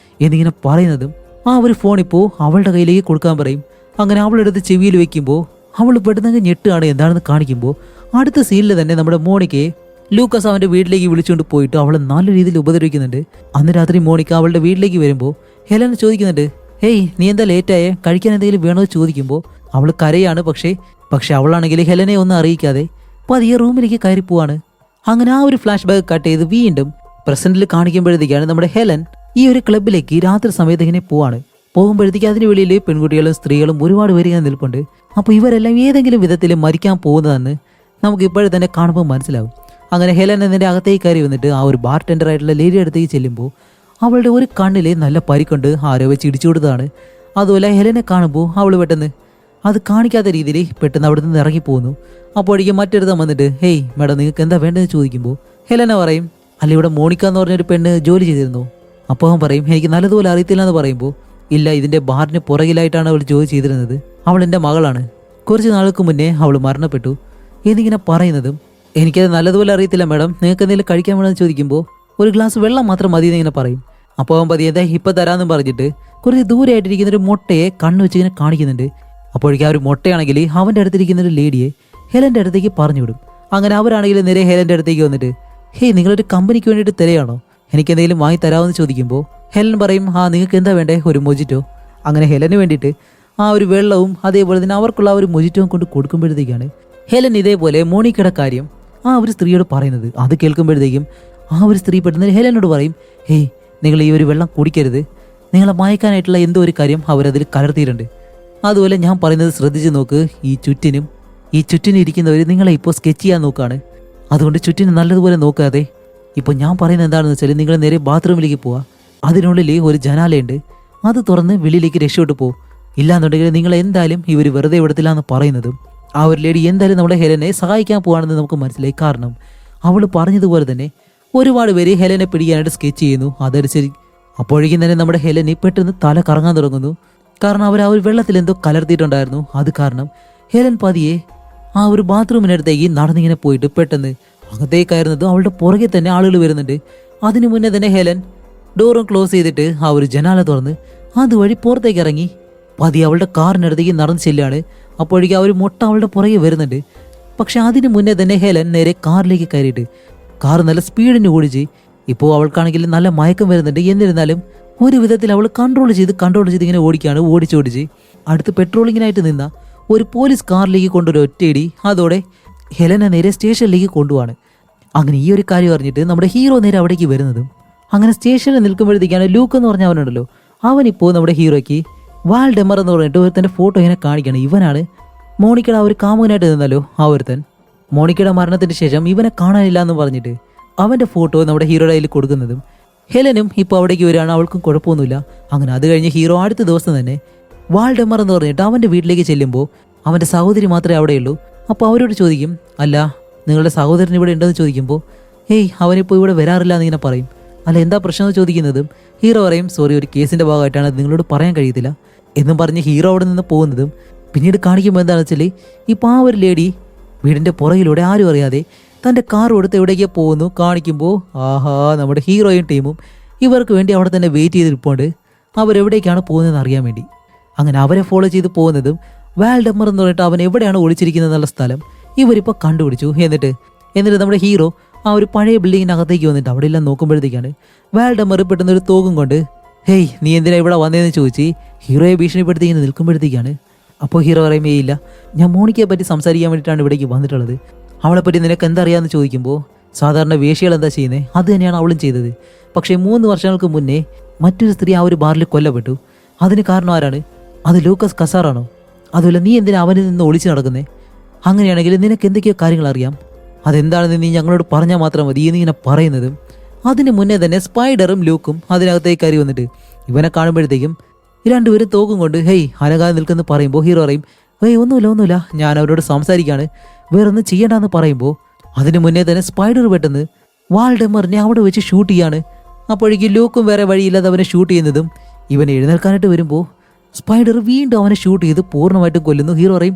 എന്നിങ്ങനെ പറയുന്നതും ആ ഒരു ഫോൺ ഇപ്പോൾ അവളുടെ കയ്യിലേക്ക് കൊടുക്കാൻ പറയും. അങ്ങനെ അവളെടുത്ത് ചെവിയിൽ വെക്കുമ്പോൾ അവൾ പെട്ടെന്ന് ഞെട്ടുകയാണ്. എന്താണെന്ന് കാണിക്കുമ്പോൾ അടുത്ത സീനിൽ തന്നെ നമ്മുടെ മോണിക്കയെ ലൂക്കസ് അവൻ്റെ വീട്ടിലേക്ക് വിളിച്ചുകൊണ്ട് പോയിട്ട് അവളെ നല്ല രീതിയിൽ ഉപദ്രവിക്കുന്നുണ്ട്. അന്ന് രാത്രി മോണിക്ക അവളുടെ വീട്ടിലേക്ക് വരുമ്പോൾ ഹെലൻ ചോദിക്കുന്നുണ്ട്, നീ എന്താ ലേറ്റായേ, കഴിക്കാൻ എന്തെങ്കിലും വേണോ ചോദിക്കുമ്പോൾ അവൾ കരയാണ്. പക്ഷേ അവളാണെങ്കിൽ ഹെലനെ ഒന്നും അറിയിക്കാതെ പതിയെ റൂമിലേക്ക് കയറി പോവാണ്. അങ്ങനെ ആ ഒരു ഫ്ലാഷ് ബാക്ക് കട്ട് ചെയ്ത് വീണ്ടും പ്രസന്റിൽ കാണിക്കുമ്പോഴത്തേക്കാണ് നമ്മുടെ ഹെലൻ ഈ ഒരു ക്ലബ്ബിലേക്ക് രാത്രി സമയത്ത് ഇങ്ങനെ പോവാണ്. പോകുമ്പോഴത്തേക്ക് അതിന് വെളിയിൽ പെൺകുട്ടികളും സ്ത്രീകളും ഒരുപാട് പേര് ഇങ്ങനെ നിൽപ്പുണ്ട്. അപ്പോൾ ഇവരെല്ലാം ഏതെങ്കിലും വിധത്തിൽ മരിക്കാൻ പോകുന്നതെന്ന് നമുക്ക് ഇപ്പോഴും തന്നെ കാണുമ്പോൾ മനസ്സിലാവും. അങ്ങനെ ഹെലൻ എന്നതിൻ്റെ അകത്തേക്ക് കയറി വന്നിട്ട് ആ ഒരു ബാർ ടെൻഡറായിട്ടുള്ള ലേഡി അടുത്തേക്ക് ചെല്ലുമ്പോൾ അവളുടെ ഒരു കണ്ണിൽ നല്ല പരിക്കൊണ്ട് ആരോ വെച്ച് ഇടിച്ചു കൊടുത്തതാണ്. അതുപോലെ ഹെലനെ കാണുമ്പോൾ അവൾ പെട്ടെന്ന് അത് കാണിക്കാത്ത രീതിയിൽ പെട്ടെന്ന് അവിടെ നിന്ന് ഇറങ്ങിപ്പോകുന്നു. അപ്പോഴേക്കും മറ്റൊരുത്തം വന്നിട്ട്, മേഡം നിങ്ങൾക്ക് എന്താ വേണ്ടതെന്ന് ചോദിക്കുമ്പോൾ ഹെലന പറയും, അല്ല ഇവിടെ മോണിക്ക എന്ന് പറഞ്ഞൊരു പെണ്ണ് ജോലി ചെയ്തിരുന്നു. അപ്പോൾ അവൻ പറയും, എനിക്ക് നല്ലതുപോലെ അറിയത്തില്ല എന്ന് പറയുമ്പോൾ, ഇല്ല ഇതിൻ്റെ ബാറിന് പുറകിലായിട്ടാണ് അവൾ ജോലി ചെയ്തിരുന്നത്, അവൾ എൻ്റെ മകളാണ്, കുറച്ച് നാൾക്ക് മുന്നേ അവൾ മരണപ്പെട്ടു എന്നിങ്ങനെ പറയുന്നതും എനിക്കത് നല്ലതുപോലെ അറിയത്തില്ല മാഡം, നിങ്ങൾക്ക് എന്തെങ്കിലും കഴിക്കാൻ വേണമെന്ന് ചോദിക്കുമ്പോൾ ഒരു ഗ്ലാസ് വെള്ളം മാത്രം മതി എന്നിങ്ങനെ പറയും. അപ്പോൾ അവൻ പതിയെ ഇപ്പം തരാമെന്ന് പറഞ്ഞിട്ട് കുറച്ച് ദൂരെയായിട്ടിരിക്കുന്ന ഒരു മുട്ടയെ കണ്ണു വെച്ച് ഇങ്ങനെ കാണിക്കുന്നുണ്ട്. അപ്പോഴേക്കും ആ ഒരു മുട്ടയാണെങ്കിൽ അവൻ്റെ അടുത്തിരിക്കുന്ന ഒരു ലേഡിയെ ഹെലൻ്റെ അടുത്തേക്ക് പറഞ്ഞു വിടും. അങ്ങനെ അവരാണെങ്കിൽ നേരെ ഹെലൻ്റെ അടുത്തേക്ക് വന്നിട്ട് ഹേയ് നിങ്ങളൊരു കമ്പനിക്ക് വേണ്ടിയിട്ട് തിരയാണോ, എനിക്ക് എന്തെങ്കിലും വാങ്ങി തരാമെന്ന് ചോദിക്കുമ്പോൾ ഹെലൻ പറയും നിങ്ങൾക്ക് എന്താ വേണ്ടേ, ഒരു മൊജിറ്റോ. അങ്ങനെ ഹെലന് വേണ്ടിയിട്ട് ആ ഒരു വെള്ളവും അതേപോലെ തന്നെ അവർക്കുള്ള ആ ഒരു മൊജിറ്റോവും കൊണ്ട് കൊടുക്കുമ്പോഴത്തേക്കാണ് ഹെലൻ ഇതേപോലെ മോണിക്കയുടെ കാര്യം ആ ഒരു സ്ത്രീയോട് പറയുന്നത്. അത് കേൾക്കുമ്പോഴത്തേക്കും ആ ഒരു സ്ത്രീ പെട്ടെന്ന് ഹെലനോട് പറയും ഹേയ് നിങ്ങൾ ഈ ഒരു വെള്ളം കുടിക്കരുത്, നിങ്ങളെ മയക്കാനായിട്ടുള്ള എന്തോ ഒരു കാര്യം അവരതിൽ കലർത്തിയിട്ടുണ്ട്. അതുപോലെ ഞാൻ പറയുന്നത് ശ്രദ്ധിച്ച് നോക്ക്, ഈ ചുറ്റിനും ഇരിക്കുന്നവർ നിങ്ങളെ ഇപ്പോൾ സ്കെച്ച് ചെയ്യാൻ നോക്കുകയാണ്. അതുകൊണ്ട് ചുറ്റിനും നല്ലതുപോലെ നോക്കാതെ ഇപ്പോൾ ഞാൻ പറയുന്നത് എന്താണെന്ന് വെച്ചാൽ നിങ്ങൾ നേരെ ബാത്റൂമിലേക്ക് പോവുക, അതിനുള്ളിൽ ഒരു ജനാലയുണ്ട്, അത് തുറന്ന് വെളിയിലേക്ക് രക്ഷപ്പെട്ടു പോകും. ഇല്ലാന്നുണ്ടെങ്കിൽ നിങ്ങൾ എന്തായാലും ഇവർ വെറുതെ വിടത്തില്ല എന്ന് പറയുന്നതും ആ ഒരു ലേഡി എന്തായാലും നമ്മുടെ ഹെലനെ സഹായിക്കാൻ പോവാണെന്ന് നമുക്ക് മനസ്സിലായി. കാരണം അവൾ പറഞ്ഞതുപോലെ തന്നെ ഒരുപാട് പേര് ഹെലനെ പിടിക്കാനായിട്ട് സ്കെച്ച് ചെയ്യുന്നു. അതനുസരിച്ച് അപ്പോഴേക്കും തന്നെ നമ്മുടെ ഹെലന് പെട്ടെന്ന് തല കറങ്ങാൻ തുടങ്ങുന്നു. കാരണം അവർ ആ ഒരു വെള്ളത്തിൽ എന്തോ കലർത്തിയിട്ടുണ്ടായിരുന്നു. അത് കാരണം ഹെലൻ പതിയെ ആ ഒരു ബാത്റൂമിനടുത്തേക്ക് നടന്നിങ്ങനെ പോയിട്ട് പെട്ടെന്ന് അകത്തേക്കായിരുന്നതും അവളുടെ പുറകെ തന്നെ ആളുകൾ വരുന്നുണ്ട്. അതിനു മുന്നേ തന്നെ ഹെലൻ ഡോറും ക്ലോസ് ചെയ്തിട്ട് ആ ഒരു ജനാല തുറന്ന് അതുവഴി പുറത്തേക്ക് ഇറങ്ങി പതിയെ അവളുടെ കാറിനടുത്തേക്ക് നടന്ന് ചെല്ലുകയാണ്. അപ്പോഴേക്കും ആ ഒരു മുട്ട അവളുടെ പുറകെ വരുന്നുണ്ട്. പക്ഷെ അതിന് മുന്നേ തന്നെ ഹെലൻ നേരെ കാറിലേക്ക് കയറിയിട്ട് കാർ നല്ല സ്പീഡിന് ഓടിച്ച് ഇപ്പോൾ അവൾക്കാണെങ്കിൽ നല്ല മയക്കം വരുന്നുണ്ട്. എന്നിരുന്നാലും ഒരു വിധത്തിൽ അവൾ കൺട്രോൾ ചെയ്ത് ഇങ്ങനെ ഓടിച്ച് അടുത്ത് പെട്രോളിങ്ങിനായിട്ട് നിന്ന ഒരു പോലീസ് കാറിലേക്ക് കൊണ്ടൊരു ഒറ്റയിടി അതോടെ ഹെലനെ നേരെ സ്റ്റേഷനിലേക്ക് കൊണ്ടുപോവാണ്. അങ്ങനെ ഈ ഒരു കാര്യം അറിഞ്ഞിട്ട് നമ്മുടെ ഹീറോ നേരെ അവിടേക്ക് വരുന്നതും അങ്ങനെ സ്റ്റേഷനിൽ നിൽക്കുമ്പോഴത്തേക്കാണ് ലൂക്ക് എന്ന് പറഞ്ഞ അവനുണ്ടല്ലോ, അവനിപ്പോൾ നമ്മുടെ ഹീറോയ്ക്ക് വാൽഡെമർ എന്ന് പറഞ്ഞിട്ട് ഒരുത്തൻ്റെ ഫോട്ടോ ഇങ്ങനെ കാണിക്കുകയാണ്. ഇവനാണ് മോണിക്കയുടെ ആ ഒരു കാമുകനായിട്ട് നിന്നല്ലോ ആ ഒരുത്തൻ. മോണിക്കയുടെ മരണത്തിന് ശേഷം ഇവനെ കാണാനില്ല എന്ന് പറഞ്ഞിട്ട് അവൻ്റെ ഫോട്ടോ നമ്മുടെ ഹീറോയുടെ കയ്യിൽ കൊടുക്കുന്നതും ഹെലനും ഇപ്പോൾ അവിടേക്ക് വരികയാണ്. അവൾക്കും കുഴപ്പമൊന്നുമില്ല. അങ്ങനെ അത് കഴിഞ്ഞ് ഹീറോ അടുത്ത ദിവസം തന്നെ വാൽഡെമർ എന്ന് പറഞ്ഞിട്ട് അവൻ്റെ വീട്ടിലേക്ക് ചെല്ലുമ്പോൾ അവൻ്റെ സഹോദരി മാത്രമേ അവിടെയുള്ളൂ. അപ്പോൾ അവരോട് ചോദിക്കും, അല്ല നിങ്ങളുടെ സഹോദരൻ ഇവിടെ ഉണ്ടെന്ന് ചോദിക്കുമ്പോൾ അവനിപ്പോൾ ഇവിടെ വരാറില്ല എന്നിങ്ങനെ പറയും. അല്ല എന്താ പ്രശ്നം എന്ന് ചോദിക്കുന്നതും ഹീറോ പറയും, സോറി ഒരു കേസിൻ്റെ ഭാഗമായിട്ടാണ്, നിങ്ങളോട് പറയാൻ കഴിയത്തില്ല എന്നും പറഞ്ഞ് ഹീറോ അവിടെ നിന്ന് പോകുന്നതും പിന്നീട് കാണിക്കുമ്പോൾ എന്താണെന്ന് വെച്ചാൽ ഇപ്പോൾ ആ ഒരു ലേഡി വീടിൻ്റെ പുറകിലൂടെ ആരും അറിയാതെ തൻ്റെ കാർ കൊടുത്ത് എവിടേക്ക് പോകുന്നു കാണിക്കുമ്പോൾ ആഹാ നമ്മുടെ ഹീറോയും ടീമും ഇവർക്ക് വേണ്ടി അവിടെ തന്നെ വെയിറ്റ് ചെയ്തിരിപ്പുണ്ട്, അവരെവിടേക്കാണ് പോകുന്നതെന്ന് അറിയാൻ വേണ്ടി. അങ്ങനെ അവരെ ഫോളോ ചെയ്ത് പോകുന്നതും വാൽഡെമർ എന്ന് പറഞ്ഞിട്ട് അവൻ എവിടെയാണ് ഒളിച്ചിരിക്കുന്നത് എന്നുള്ള സ്ഥലം ഇവരിപ്പോൾ കണ്ടുപിടിച്ചു. എന്നിട്ട് നമ്മുടെ ഹീറോ ആ ഒരു പഴയ ബിൽഡിങ്ങിനകത്തേക്ക് വന്നിട്ട് അവിടെ എല്ലാം നോക്കുമ്പോഴത്തേക്കാണ് വാൽഡെമർ പെട്ടെന്ന് ഒരു തോക്കും കൊണ്ട് നീ എന്തിനാ ഇവിടെ വന്നതെന്ന് ചോദിച്ച് ഹീറോയെ ഭീഷണിപ്പെടുത്തി ഇങ്ങനെ നിൽക്കുമ്പോഴത്തേക്കാണ് അപ്പോൾ ഹീറോ പറയുമ്പോൾ ഇല്ല, ഞാൻ മോണിക്കയെ പറ്റി സംസാരിക്കാൻ വേണ്ടിയിട്ടാണ് ഇവിടേക്ക് വന്നിട്ടുള്ളത്, അവളെപ്പറ്റി നിനക്ക് എന്തറിയാമെന്ന് ചോദിക്കുമ്പോൾ സാധാരണ വേശ്യകൾ എന്താ ചെയ്യുന്നത് അത് തന്നെയാണ് അവളും ചെയ്തത്. പക്ഷേ 3 വർഷങ്ങൾക്ക് മുന്നേ മറ്റൊരു സ്ത്രീ ആ ഒരു ബാറിൽ കൊല്ലപ്പെട്ടു. അതിന് കാരണം ആരാണ്? അത് ലൂക്കസ് കസാറാണോ? അതുപോലെ നീ എന്തിനാ അവനിൽ നിന്ന് ഒളിച്ചു നടക്കുന്നേ? അങ്ങനെയാണെങ്കിൽ നിനക്ക് എന്തൊക്കെയോ കാര്യങ്ങൾ അറിയാം, അതെന്താണെന്ന് നീ ഞങ്ങളോട് പറഞ്ഞാൽ മാത്രം മതി എന്നിങ്ങനെ പറയുന്നതും അതിന് മുന്നേ തന്നെ സ്പൈഡറും ലൂക്കും അതിനകത്തേക്ക് കയറി വന്നിട്ട് ഇവനെ കാണുമ്പോഴത്തേക്കും രണ്ടുപേരും തോക്കും കൊണ്ട് അനകാതെ നിൽക്കുന്നു പറയുമ്പോൾ ഹീറോ പറയും ഒന്നുമില്ല ഞാൻ അവരോട് സംസാരിക്കാണ്, വേറൊന്നും ചെയ്യണ്ടെന്ന് പറയുമ്പോൾ അതിന് മുന്നേ തന്നെ സ്പൈഡർ പെട്ടെന്ന് വാൽഡെമറിനെ അവിടെ വെച്ച് ഷൂട്ട് ചെയ്യാണ്. അപ്പോഴേക്കും ലൂക്കും വേറെ വഴിയില്ലാതെ അവനെ ഷൂട്ട് ചെയ്യുന്നതും ഇവനെ എഴുന്നേൽക്കാനായിട്ട് വരുമ്പോൾ സ്പൈഡർ വീണ്ടും അവനെ ഷൂട്ട് ചെയ്ത് പൂർണ്ണമായിട്ടും കൊല്ലുന്നു. ഹീറോ പറയും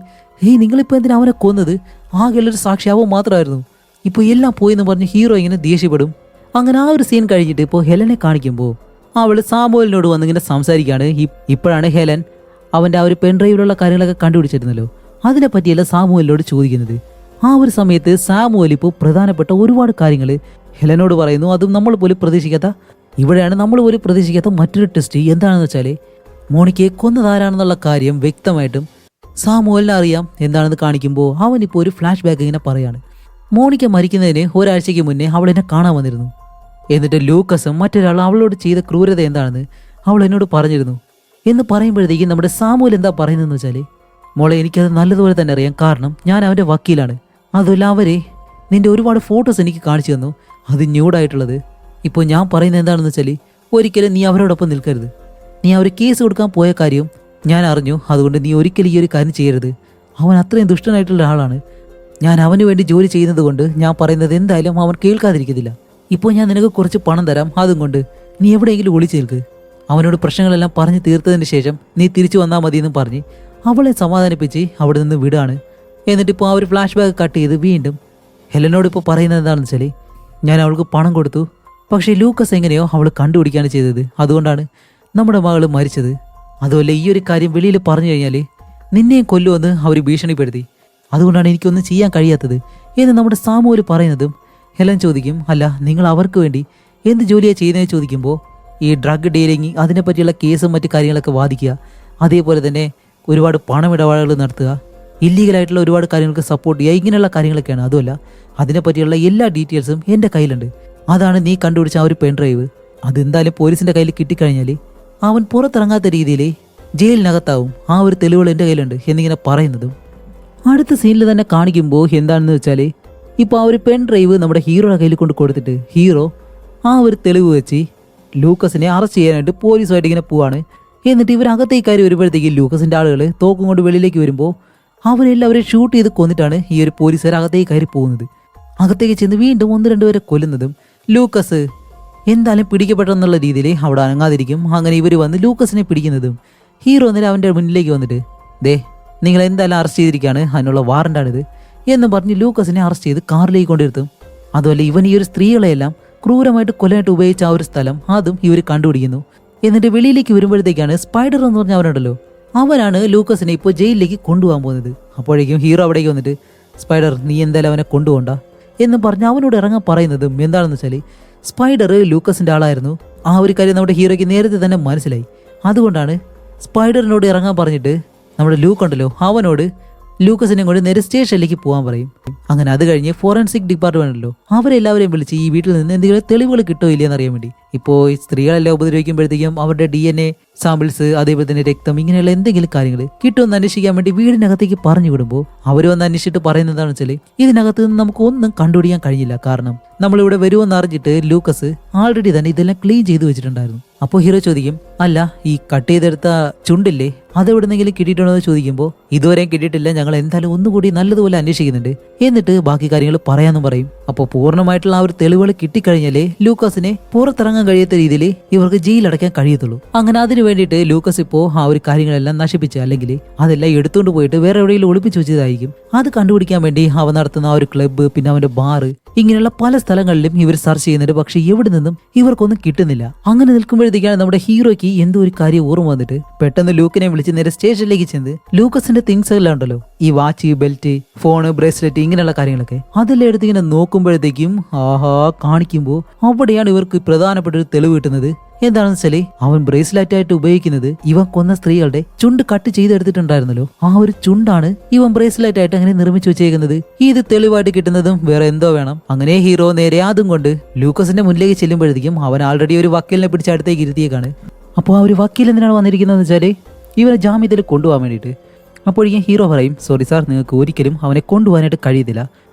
നിങ്ങളിപ്പോൾ എന്തിനാ അവനെ കൊന്നത്, ആകെയുള്ളൊരു സാക്ഷിയാവോ മാത്രമായിരുന്നു, ഇപ്പോൾ എല്ലാം പോയെന്ന് പറഞ്ഞ് ഹീറോ ഇങ്ങനെ ദേഷ്യപ്പെടും. അങ്ങനെ ആ ഒരു സീൻ കഴിഞ്ഞിട്ട് ഇപ്പോൾ ഹെലനെ കാണിക്കുമ്പോൾ അവൾ സാമുവലിനോട് വന്നിങ്ങനെ സംസാരിക്കുകയാണ്. ഇപ്പോഴാണ് ഹെലൻ അവൻ്റെ ആ ഒരു പെൻഡ്രൈവിലുള്ള കാര്യങ്ങളൊക്കെ കണ്ടുപിടിച്ചിരുന്നല്ലോ, അതിനെ പറ്റിയല്ല സാമുവലിനോട് ചോദിക്കുന്നത്. ആ ഒരു സമയത്ത് സാമുവൽ ഇപ്പോൾ പ്രധാനപ്പെട്ട ഒരുപാട് കാര്യങ്ങൾ ഹെലനോട് പറയുന്നു. അതും നമ്മൾ പോലും പ്രതീക്ഷിക്കാത്ത, ഇവിടെയാണ് നമ്മൾ പോലും പ്രതീക്ഷിക്കാത്ത മറ്റൊരു ടെസ്റ്റ്. എന്താണെന്ന് വെച്ചാൽ മോണിക്കയെ കൊന്നതാരാണെന്നുള്ള കാര്യം വ്യക്തമായിട്ടും സാമുവലിനെ അറിയാം എന്താണെന്ന് കാണിക്കുമ്പോൾ അവനിപ്പോൾ ഒരു ഫ്ലാഷ് ബാക്ക് ഇങ്ങനെ പറയാണ്. മോണിക്ക മരിക്കുന്നതിന് ഒരാഴ്ചയ്ക്ക് മുന്നേ അവളെന്നെ കാണാൻ വന്നിരുന്നു. എന്നിട്ട് ലൂക്കസും മറ്റൊരാൾ അവളോട് ചെയ്ത ക്രൂരത എന്താണെന്ന് അവൾ എന്നോട് പറഞ്ഞിരുന്നു എന്ന് പറയുമ്പോഴത്തേക്കും നമ്മുടെ സാമുവൽ എന്താ പറയുന്നതെന്ന് വെച്ചാൽ മോളെ എനിക്കത് നല്ലതുപോലെ തന്നെ അറിയാം, കാരണം ഞാൻ അവൻ്റെ വക്കീലാണ്. അതുമല്ല അവരെ നിൻ്റെ ഒരുപാട് ഫോട്ടോസ് എനിക്ക് കാണിച്ചു തന്നു, അത് ന്യൂഡായിട്ടുള്ളത്. ഇപ്പോൾ ഞാൻ പറയുന്നത് എന്താണെന്ന് വെച്ചാൽ ഒരിക്കലും നീ അവരോടൊപ്പം നിൽക്കരുത്. നീ അവർ കേസ് കൊടുക്കാൻ പോയ കാര്യം ഞാൻ അറിഞ്ഞു, അതുകൊണ്ട് നീ ഒരിക്കലും ഈ ഒരു കാര്യം ചെയ്യരുത്. അവൻ അത്രയും ദുഷ്ടനായിട്ടുള്ള ആളാണ്. ഞാൻ അവന് വേണ്ടി ജോലി ചെയ്യുന്നത് കൊണ്ട് ഞാൻ പറയുന്നത് എന്തായാലും അവൻ കേൾക്കാതിരിക്കത്തില്ല. ഇപ്പോൾ ഞാൻ നിനക്ക് കുറച്ച് പണം തരാം, അതും കൊണ്ട് നീ എവിടെയെങ്കിലും ഒളിച്ചു നിൽക്ക്. അവനോട് പ്രശ്നങ്ങളെല്ലാം പറഞ്ഞ് തീർത്തതിന് ശേഷം നീ തിരിച്ചു വന്നാൽ മതിയെന്ന് പറഞ്ഞ് അവളെ സമാധാനിപ്പിച്ച് അവിടെ നിന്ന് വിടാണ്. എന്നിട്ട് ഇപ്പോൾ ആ ഒരു ഫ്ലാഷ് ബാക്ക് കട്ട് ചെയ്ത് വീണ്ടും ഹെലനോട് ഇപ്പോൾ പറയുന്നത് എന്താണെന്ന് വെച്ചാൽ, ഞാൻ അവൾക്ക് പണം കൊടുത്തു, പക്ഷേ ലൂക്കസ് എങ്ങനെയോ അവൾ കണ്ടുപിടിക്കുകയാണ് ചെയ്തത്. അതുകൊണ്ടാണ് നമ്മുടെ മകൾ മരിച്ചത്. അതുപോലെ ഈ ഒരു കാര്യം വെളിയിൽ പറഞ്ഞു കഴിഞ്ഞാൽ നിന്നെയും കൊല്ലുമെന്ന് അവർ ഭീഷണിപ്പെടുത്തി. അതുകൊണ്ടാണ് എനിക്കൊന്നും ചെയ്യാൻ കഴിയാത്തത് എന്ന് നമ്മുടെ സാമുവൽ പറയുന്നതും ഹെലൻ ചോദിക്കും, അല്ല നിങ്ങൾ അവർക്ക് വേണ്ടി എന്ത് ജോലിയാണ് ചെയ്യുന്നതെന്ന് ചോദിക്കുമ്പോൾ ഈ ഡ്രഗ് ഡീലിങ് അതിനെപ്പറ്റിയുള്ള കേസും മറ്റു കാര്യങ്ങളൊക്കെ വാദിക്കുക, അതേപോലെ തന്നെ ഒരുപാട് പണമിടപാടുകൾ നടത്തുക, ഇല്ലീഗലായിട്ടുള്ള ഒരുപാട് കാര്യങ്ങൾക്ക് സപ്പോർട്ട് ചെയ്യുക, ഇങ്ങനെയുള്ള കാര്യങ്ങളൊക്കെയാണ്. അതുമല്ല അതിനെപ്പറ്റിയുള്ള എല്ലാ ഡീറ്റെയിൽസും എൻ്റെ കയ്യിലുണ്ട്. അതാണ് നീ കണ്ടുപിടിച്ച ആ ഒരു പെൻ ഡ്രൈവ്. അതെന്തായാലും പോലീസിൻ്റെ കയ്യിൽ കിട്ടിക്കഴിഞ്ഞാൽ അവൻ പുറത്തിറങ്ങാത്ത രീതിയിൽ ജയിലിനകത്താവും. ആ ഒരു തെളിവുകൾ എൻ്റെ കയ്യിലുണ്ട് എന്നിങ്ങനെ പറയുന്നതും അടുത്ത സീനിൽ തന്നെ കാണിക്കുമ്പോൾ എന്താണെന്ന് വെച്ചാൽ, ഇപ്പോൾ ആ ഒരു പെൻ ഡ്രൈവ് നമ്മുടെ ഹീറോയുടെ കയ്യിൽ കൊണ്ട് കൊടുത്തിട്ട് ഹീറോ ആ ഒരു തെളിവ് വെച്ച് ലൂക്കസിനെ അറസ്റ്റ് ചെയ്യാനായിട്ട് പോലീസുമായിട്ട് ഇങ്ങനെ പോവാണ്. എന്നിട്ട് ഇവരകത്തേക്ക് കയറി വരുമ്പോഴത്തേക്ക് ലൂക്കസിൻ്റെ ആളുകൾ തോക്കും കൊണ്ട് വെളിയിലേക്ക് വരുമ്പോൾ അവരെല്ലാവരും ഷൂട്ട് ചെയ്ത് കൊന്നിട്ടാണ് ഈ ഒരു പോലീസുകാർ അകത്തേക്ക് കയറി പോകുന്നത്. അകത്തേക്ക് ചെന്ന് വീണ്ടും 1-2 പേരെ കൊല്ലുന്നതും ലൂക്കസ് എന്തായാലും പിടിക്കപ്പെട്ടെന്നുള്ള രീതിയിൽ അവിടെ അനങ്ങാതിരിക്കും. അങ്ങനെ ഇവർ വന്ന് ലൂക്കസിനെ പിടിക്കുന്നതും ഹീറോ എന്നിട്ട് അവൻ്റെ മുന്നിലേക്ക് വന്നിട്ട്, ദേ നിങ്ങൾ എന്തായാലും അറസ്റ്റ് ചെയ്തിരിക്കുകയാണ്, അതിനുള്ള വാറണ്ടാണിത് എന്ന് പറഞ്ഞ് ലൂക്കസിനെ അറസ്റ്റ് ചെയ്ത് കാറിലേക്ക് കൊണ്ടിരുത്തും. അതുപോലെ ഇവൻ ഈ ഒരു സ്ത്രീകളെയെല്ലാം ക്രൂരമായിട്ട് കൊല്ലാനായിട്ട് ഉപയോഗിച്ച ആ ഒരു സ്ഥലം അതും ഇവർ കണ്ടുപിടിക്കുന്നു. എന്നിട്ട് വെളിയിലേക്ക് വരുമ്പോഴത്തേക്കാണ് സ്പൈഡർ എന്ന് പറഞ്ഞ അവനുണ്ടല്ലോ, അവനാണ് ലൂക്കസിനെ ഇപ്പോൾ ജയിലിലേക്ക് കൊണ്ടുപോകാൻ പോകുന്നത്. അപ്പോഴേക്കും ഹീറോ അവിടേക്ക് വന്നിട്ട്, സ്പൈഡർ നീ എന്തായാലും അവനെ കൊണ്ടുപോകണ്ട എന്ന് പറഞ്ഞ് അവനോട് ഇറങ്ങാൻ പറയുന്നതും എന്താണെന്ന് വെച്ചാൽ, സ്പൈഡർ ലൂക്കസിൻ്റെ ആളായിരുന്നു. ആ ഒരു കാര്യം നമ്മുടെ ഹീറോയ്ക്ക് നേരത്തെ തന്നെ മനസ്സിലായി. അതുകൊണ്ടാണ് സ്പൈഡറിനോട് ഇറങ്ങാൻ പറഞ്ഞിട്ട് നമ്മുടെ ലൂക്ക് ഉണ്ടല്ലോ അവനോട് ലൂക്കസിനെ കൊണ്ട് നേരെ സ്റ്റേഷനിലേക്ക് പോകാൻ പറയും. അങ്ങനെ അത് കഴിഞ്ഞ് ഫോറൻസിക് ഡിപ്പാർട്ട്മെന്റ് ഉണ്ടല്ലോ അവരെല്ലാവരെയും വിളിച്ച് ഈ വീട്ടിൽ നിന്ന് എന്തെങ്കിലും തെളിവുകൾ കിട്ടോ ഇല്ലയെന്ന് അറിയാൻ വേണ്ടി, ഇപ്പോൾ ഈ സ്ത്രീകളെല്ലാം ഉപദ്രവിക്കുമ്പോഴത്തേക്കും അവരുടെ DNA സാമ്പിൾസ് അതേപോലെ തന്നെ രക്തം ഇങ്ങനെയുള്ള എന്തെങ്കിലും കാര്യങ്ങൾ കിട്ടുമെന്ന് അന്വേഷിക്കാൻ വേണ്ടി വീടിനകത്തേക്ക് പറഞ്ഞു വിടുമ്പോൾ അവർ വന്ന് അന്വേഷിച്ചിട്ട് പറയുന്നത് എന്താണെന്ന് വെച്ചാൽ, ഇതിനകത്ത് നിന്ന് നമുക്ക് ഒന്നും കണ്ടുപിടിക്കാൻ കഴിഞ്ഞില്ല. കാരണം നമ്മളിവിടെ വരുമെന്ന് അറിഞ്ഞിട്ട് ലൂക്കസ് ആൾറെഡി തന്നെ ഇതെല്ലാം ക്ലീൻ ചെയ്ത് വെച്ചിട്ടുണ്ടായിരുന്നു. അപ്പോൾ ഹീറോ ചോദിക്കും, അല്ല ഈ കട്ട് ചെയ്തെടുത്ത ചുണ്ടില്ലേ അതെവിടെന്നെങ്കിലും കിട്ടിയിട്ടുണ്ടോ എന്ന് ചോദിക്കുമ്പോൾ, ഇതുവരെയും കിട്ടിയിട്ടില്ല, ഞങ്ങൾ എന്തായാലും ഒന്നുകൂടി നല്ലതുപോലെ അന്വേഷിക്കുന്നുണ്ട്, എന്നിട്ട് ബാക്കി കാര്യങ്ങൾ പറയാമെന്നും പറയും. അപ്പോൾ പൂർണ്ണമായിട്ടുള്ള ആ ഒരു തെളിവുകൾ കിട്ടിക്കഴിഞ്ഞാലേ ലൂക്കസിനെ പുറത്തിറങ്ങാൻ കഴിയാത്ത രീതിയിൽ ഇവർക്ക് ജയിലടയ്ക്കാൻ കഴിയത്തുള്ളൂ. അങ്ങനെ അതിന് വേണ്ടിയിട്ട് ലൂക്കസ് ഇപ്പോൾ ആ ഒരു കാര്യങ്ങളെല്ലാം നശിപ്പിച്ച് അല്ലെങ്കിൽ അതെല്ലാം എടുത്തുകൊണ്ട് പോയിട്ട് വേറെ എവിടെയെങ്കിലും ഒളിപ്പിച്ചു വെച്ചതായിരിക്കും. അത് കണ്ടുപിടിക്കാൻ വേണ്ടി അവൻ നടത്തുന്ന ആ ഒരു ക്ലബ്ബ് പിന്നെ അവന്റെ ബാറ് ഇങ്ങനെയുള്ള പല സ്ഥലങ്ങളിലും ഇവർ സെർച്ച് ചെയ്യുന്നുണ്ട്. പക്ഷെ എവിടെ നിന്നും ഇവർക്കൊന്നും കിട്ടുന്നില്ല. അങ്ങനെ നിൽക്കുമ്പോഴത്തേക്കാണ് നമ്മുടെ ഹീറോയ്ക്ക് എന്തോ ഒരു കാര്യം ഓർമ്മ വന്നിട്ട് പെട്ടെന്ന് ലൂക്കിനെ വിളിച്ച് നേരെ സ്റ്റേഷനിലേക്ക് ചെന്ന് ലൂക്കസിന്റെ തിങ്സ് എല്ലാം ഉണ്ടല്ലോ, ഈ വാച്ച്, ബെൽറ്റ്, ഫോണ്, ബ്രേസ്ലെറ്റ് ഇങ്ങനെയുള്ള കാര്യങ്ങളൊക്കെ അതെല്ലാം എടുത്ത് ഇങ്ങനെ നോക്കുമ്പോഴത്തേക്കും ആഹാ കാണിക്കുമ്പോൾ അവിടെയാണ് ഇവർക്ക് പ്രധാനപ്പെട്ട ഒരു തെളിവ് കിട്ടുന്നത്. എന്താണെന്ന് വെച്ചാല് അവൻ ബ്രേസ്ലെറ്റ് ആയിട്ട് ഉപയോഗിക്കുന്നത് ഇവൻ കൊന്ന സ്ത്രീകളുടെ ചുണ്ട് കട്ട് ചെയ്തെടുത്തിട്ടുണ്ടായിരുന്നല്ലോ, ആ ഒരു ചുണ്ടാണ് ഇവൻ ബ്രേസ്ലെറ്റ് ആയിട്ട് അങ്ങനെ നിർമ്മിച്ചു വെച്ചേക്കുന്നത്. ഇത് തെളിവായിട്ട് കിട്ടുന്നതും വേറെ എന്തോ വേണം. അങ്ങനെ ഹീറോ നേരെ അതും കൊണ്ട് ലൂക്കസിന്റെ മുന്നിലേക്ക് ചെല്ലുമ്പോഴത്തേക്കും അവൻ ആൾറെഡി ഒരു വക്കീലിനെ പിടിച്ച് അടുത്തേക്ക് ഇരുത്തിയേക്കാണ്. അപ്പോൾ ആ ഒരു വക്കീൽ എന്തിനാണ് വന്നിരിക്കുന്നതെന്ന് വെച്ചാല് ഇവരെ ജാമ്യത്തിൽ കൊണ്ടുപോകാൻ വേണ്ടിയിട്ട്. അപ്പോഴേക്കും ഹീറോ പറയും, സോറി സാർ, നിങ്ങൾക്ക് ഒരിക്കലും അവനെ കൊണ്ടുപോകാനായിട്ട് കഴിയത്തില്ല,